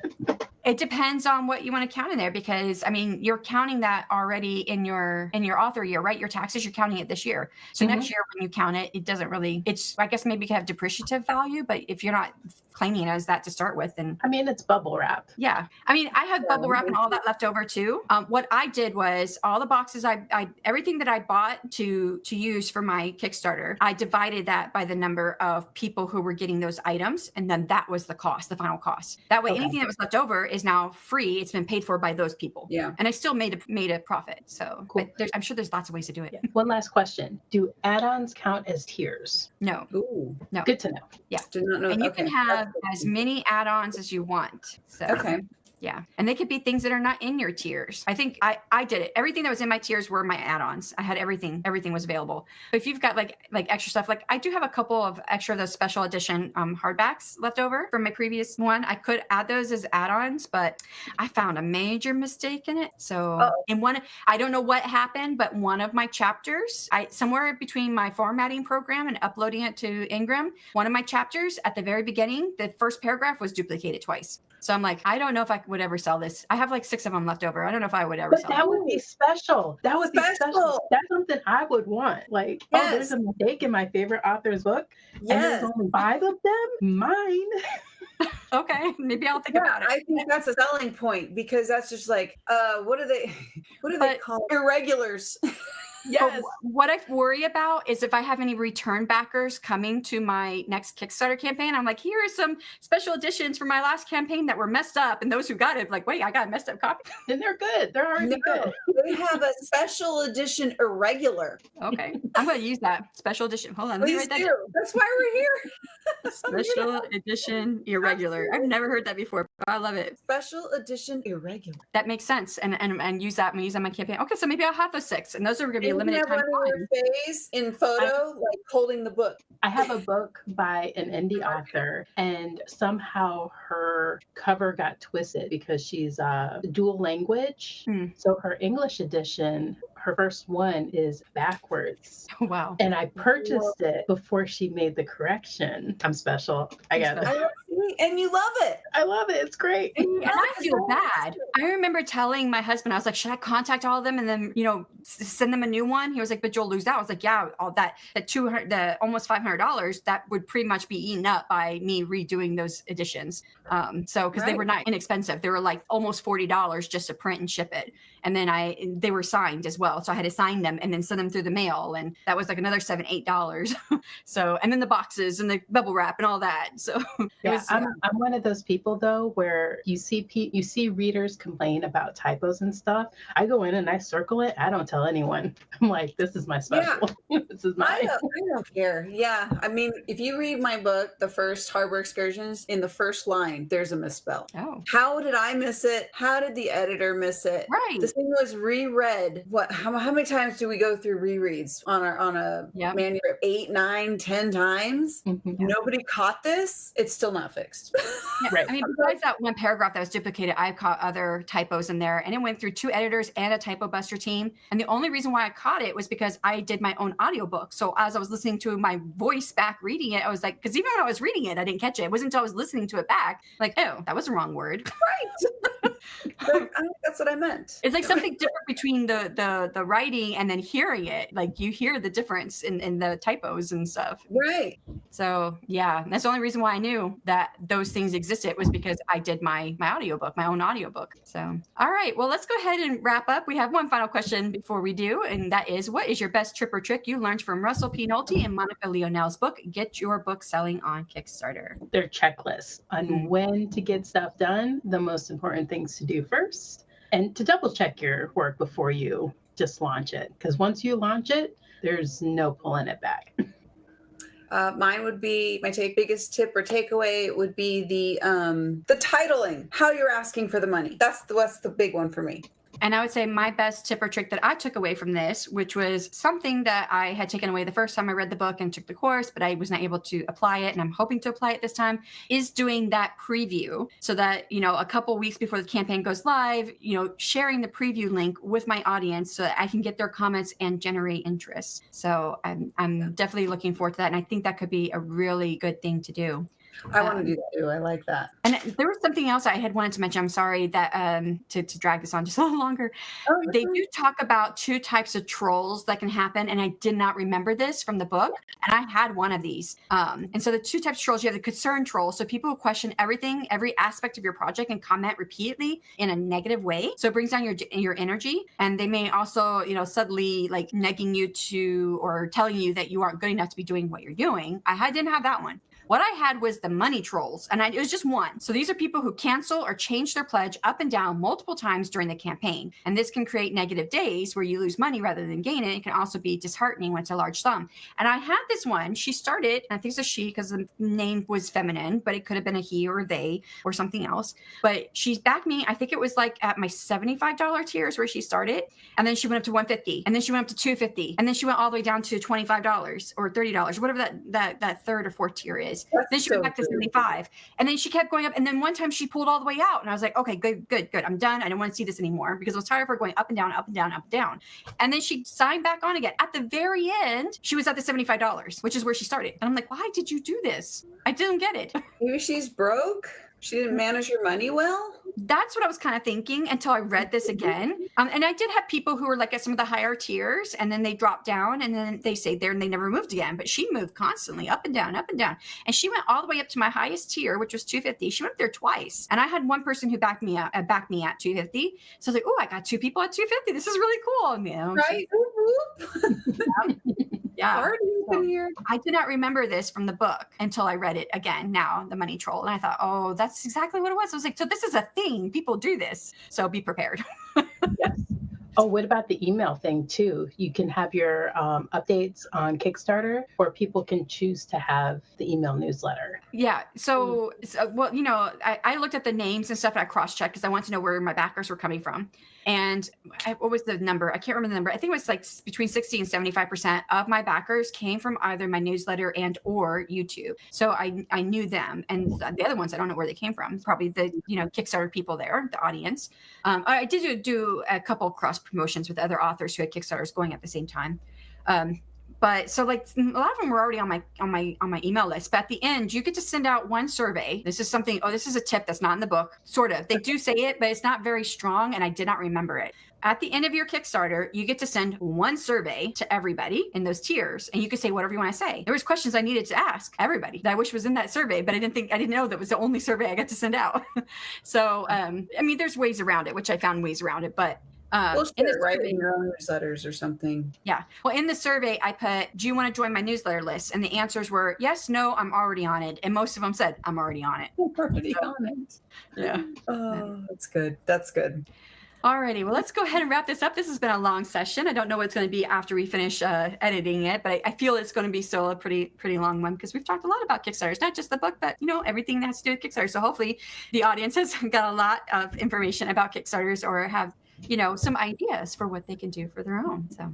It depends on what you want to count in there because I mean you're counting that already in your author year, right? Your taxes, you're counting it this year. So next year when you count it, it doesn't really, it's I guess maybe it can have depreciative value, but if you're not claiming it as that to start with, then I mean it's bubble wrap. Yeah. I mean I had bubble wrap and all that left over too. What I did was all the boxes I everything that I bought to use for my Kickstarter, I divided that by the number of people who were getting those items, and then that was the cost, the final cost. That way anything that was left over is now free. It's been paid for by those people. Yeah. And I still made a profit. So cool. But I'm sure there's lots of ways to do it. Yeah. One last question. Do add-ons count as tiers? No. Ooh. No. Good to know. Yeah. Did not know. And you can have as many add-ons as you want. So yeah. And they could be things that are not in your tiers. I think I did it. Everything that was in my tiers were my add-ons. I had everything. Everything was available. But if you've got like extra stuff, like I do have a couple of extra of those special edition hardbacks left over from my previous one. I could add those as add-ons, but I found a major mistake in it. So in one, I don't know what happened, but one of my chapters, somewhere between my formatting program and uploading it to Ingram, one of my chapters at the very beginning, the first paragraph was duplicated twice. So I'm like, I don't know if I would ever sell this. I have like 6 of them left over. I don't know if I would ever sell them. That would be special. That would be special. That's something I would want. Like, there's a mistake in my favorite author's book. And there's only 5 of them. Mine. Okay, maybe I'll think about it. I think that's a selling point because that's just like, what do they call irregulars? Yes. What I worry about is if I have any return backers coming to my next Kickstarter campaign, I'm like, here are some special editions from my last campaign that were messed up. And those who got it, like, wait, I got a messed up copy. And they're good. They're already good. They have a special edition irregular. Okay. I'm going to use that special edition. Hold on. Let me write that down. That's why we're here. Special edition irregular. I've never heard that before, but I love it. Special edition irregular. That makes sense. And use that when I use on my campaign. Okay. So maybe I'll have those 6 and those are going to be limited time. Face in photo, like holding the book. I have a book by an indie author, and somehow her cover got twisted because she's dual language. So her English edition, her first one is backwards. Oh, wow. And I purchased it before she made the correction. I'm special. I got it. Right? And you love it. I love it. It's great. And I feel bad. I remember telling my husband, I was like, should I contact all of them and then, send them a new one? He was like, but you'll lose out. I was like, yeah, all that the almost $500, that would pretty much be eaten up by me redoing those editions. Because they were not inexpensive. They were like almost $40 just to print and ship it. And then they were signed as well. So I had to sign them and then send them through the mail. And that was like another $7-8. So, and then the boxes and the bubble wrap and all that. So I'm one of those people though, where you see readers complain about typos and stuff. I go in and I circle it. I don't tell anyone. I'm like, this is my special. Yeah. This is mine. I don't care. Yeah. I mean, if you read my book, The First Harbor Excursions, in the first line, there's a misspell. Oh. How did I miss it? How did the editor miss it? Right. This thing was reread. How many times do we go through rereads on a manuscript? 8, 9, 10 times. Mm-hmm. Nobody caught this. It's still not fixed. Yeah. Right. I mean, besides that one paragraph that was duplicated, I caught other typos in there, and it went through 2 editors and a typo buster team. And the only reason why I caught it was because I did my own audiobook. So as I was listening to my voice back reading it, I was like, because even when I was reading it, I didn't catch it. It wasn't until I was listening to it back, like, oh, that was the wrong word. Right. That's what I meant. It's like something different between the writing and then hearing it. Like you hear the difference in the typos and stuff. Right. So yeah, that's the only reason why I knew that those things existed was because I did my audiobook, my own audiobook. So, all right, well, let's go ahead and wrap up. We have one final question before we do, and that is, what is your best trip or trick you learned from Russell P. Nohelty and Monica Leonelle's book, Get Your Book Selling on Kickstarter? Their checklists on when to get stuff done, the most important things to do first, and to double check your work before you just launch it. Because once you launch it, there's no pulling it back. Mine would be my biggest tip or takeaway would be the titling, how you're asking for the money. That's the big one for me. And I would say my best tip or trick that I took away from this, which was something that I had taken away the first time I read the book and took the course, but I was not able to apply it, and I'm hoping to apply it this time, is doing that preview so that, a couple weeks before the campaign goes live, sharing the preview link with my audience so that I can get their comments and generate interest. So I'm definitely looking forward to that. And I think that could be a really good thing to do. I want to do that too. I like that. And there was something else I had wanted to mention. I'm sorry that to drag this on just a little longer. They do talk about 2 types of trolls that can happen, and I did not remember this from the book. And I had one of these. And so the 2 types of trolls, you have the concern troll, so people who question everything, every aspect of your project, and comment repeatedly in a negative way. So it brings down your energy, and they may also, subtly like negging you to or telling you that you aren't good enough to be doing what you're doing. I didn't have that one. What I had was the money trolls, and it was just one. So these are people who cancel or change their pledge up and down multiple times during the campaign. And this can create negative days where you lose money rather than gain it. It can also be disheartening when it's a large sum. And I had this one. She started, and I think it's a she because the name was feminine, but it could have been a he or they or something else. But she's backed me. I think it was like at my $75 tiers where she started. And then she went up to $150. And then she went up to $250. And then she went all the way down to $25 or $30, whatever that third or fourth tier is. Then she went back to 75, and then she kept going up. And then one time she pulled all the way out, and I was like, okay, good. I'm done. I don't want to see this anymore because I was tired of her going up and down, up and down, up and down. And then she signed back on again. At the very end, she was at the $75, which is where she started. And I'm like, why did you do this? I didn't get it. Maybe she's broke. She didn't manage her money well. That's what I was kind of thinking until I read this again. And I did have people who were like at some of the higher tiers, and then they dropped down, and then they stayed there and they never moved again. But she moved constantly up and down, up and down. And she went all the way up to my highest tier, which was $250. She went up there twice. And I had one person who backed me at $250. So I was like, oh, I got 2 people at $250. This is really cool. And, right. Yeah. So here. I did not remember this from the book until I read it again now, the money troll. And I thought, oh, that's exactly what it was. I was like, so this is a thing. People do this. So be prepared. Yes. Oh, what about the email thing too? You can have your updates on Kickstarter, or people can choose to have the email newsletter. Yeah. So well, I looked at the names and stuff, and I cross-checked because I wanted to know where my backers were coming from. And what was the number? I can't remember the number. I think it was like between 60 and 75% of my backers came from either my newsletter and or YouTube. So I knew them. And the other ones, I don't know where they came from. Probably the, Kickstarter people there, the audience. I did do a couple cross promotions with other authors who had Kickstarters going at the same time. But so like a lot of them were already on my email list. But at the end, you get to send out one survey. This is something, this is a tip that's not in the book, sort of. They do say it, but it's not very strong, and I did not remember it. At the end of your Kickstarter, you get to send one survey to everybody in those tiers, and you can say whatever you want to say. There was questions I needed to ask everybody that I wish was in that survey, but I didn't know that was the only survey I got to send out. So, I mean, there's ways around it, which I found ways around it, but Well, sure, right, in your own newsletters or something. Yeah. Well, in the survey, I put, do you want to join my newsletter list? And the answers were yes, no, I'm already on it. And most of them said, I'm already on it. Already on it. Yeah. Oh, that's good. That's good. Alrighty, well, let's go ahead and wrap this up. This has been a long session. I don't know what it's going to be after we finish editing it, but I feel it's going to be still a pretty pretty long one because we've talked a lot about Kickstarters, not just the book, but everything that has to do with Kickstarter. So hopefully the audience has got a lot of information about Kickstarters or have some ideas for what they can do for their own. So.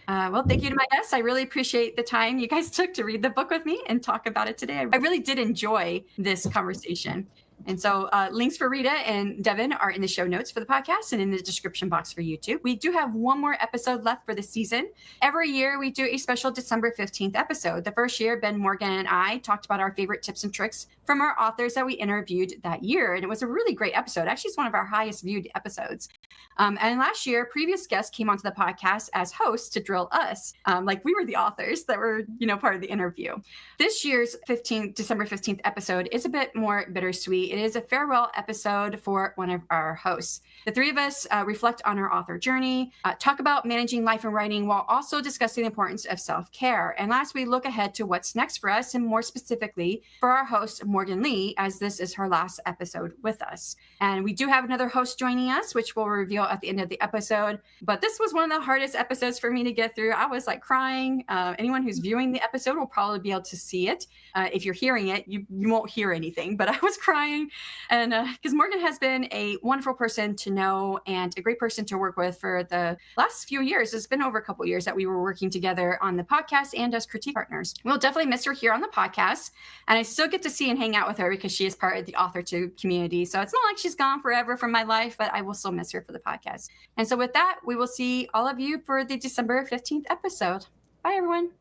Well, thank you to my guests. I really appreciate the time you guys took to read the book with me and talk about it today. I really did enjoy this conversation. And so links for Rita and Devon are in the show notes for the podcast and in the description box for YouTube. We do have one more episode left for the season. Every year we do a special December 15th episode. The first year, Ben, Morgan, and I talked about our favorite tips and tricks from our authors that we interviewed that year. And it was a really great episode. Actually, it's one of our highest viewed episodes. And last year, previous guests came onto the podcast as hosts to drill us, like we were the authors that were, part of the interview. This year's December 15th episode is a bit more bittersweet. It is a farewell episode for one of our hosts. The three of us reflect on our author journey, talk about managing life and writing while also discussing the importance of self-care. And last, we look ahead to what's next for us, and more specifically for our host, Morgan Lee, as this is her last episode with us. And we do have another host joining us, which we'll reveal at the end of the episode. But this was one of the hardest episodes for me to get through. I was like crying. Anyone who's viewing the episode will probably be able to see it. If you're hearing it, you won't hear anything, but I was crying. And because Morgan has been a wonderful person to know and a great person to work with for the last few years. It's been over a couple of years that we were working together on the podcast and as critique partners. We'll definitely miss her here on the podcast. And I still get to see and hang out with her because she is part of the authortube community. So it's not like she's gone forever from my life, but I will still miss her for the podcast. And so with that, we will see all of you for the December 15th episode. Bye, everyone.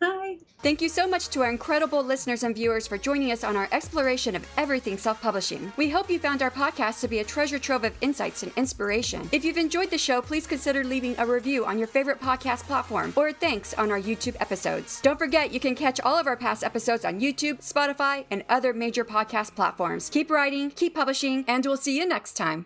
Hi. Thank you so much to our incredible listeners and viewers for joining us on our exploration of everything self-publishing. We hope you found our podcast to be a treasure trove of insights and inspiration. If you've enjoyed the show, please consider leaving a review on your favorite podcast platform or thanks on our YouTube episodes. Don't forget, you can catch all of our past episodes on YouTube, Spotify, and other major podcast platforms. Keep writing, keep publishing, and we'll see you next time.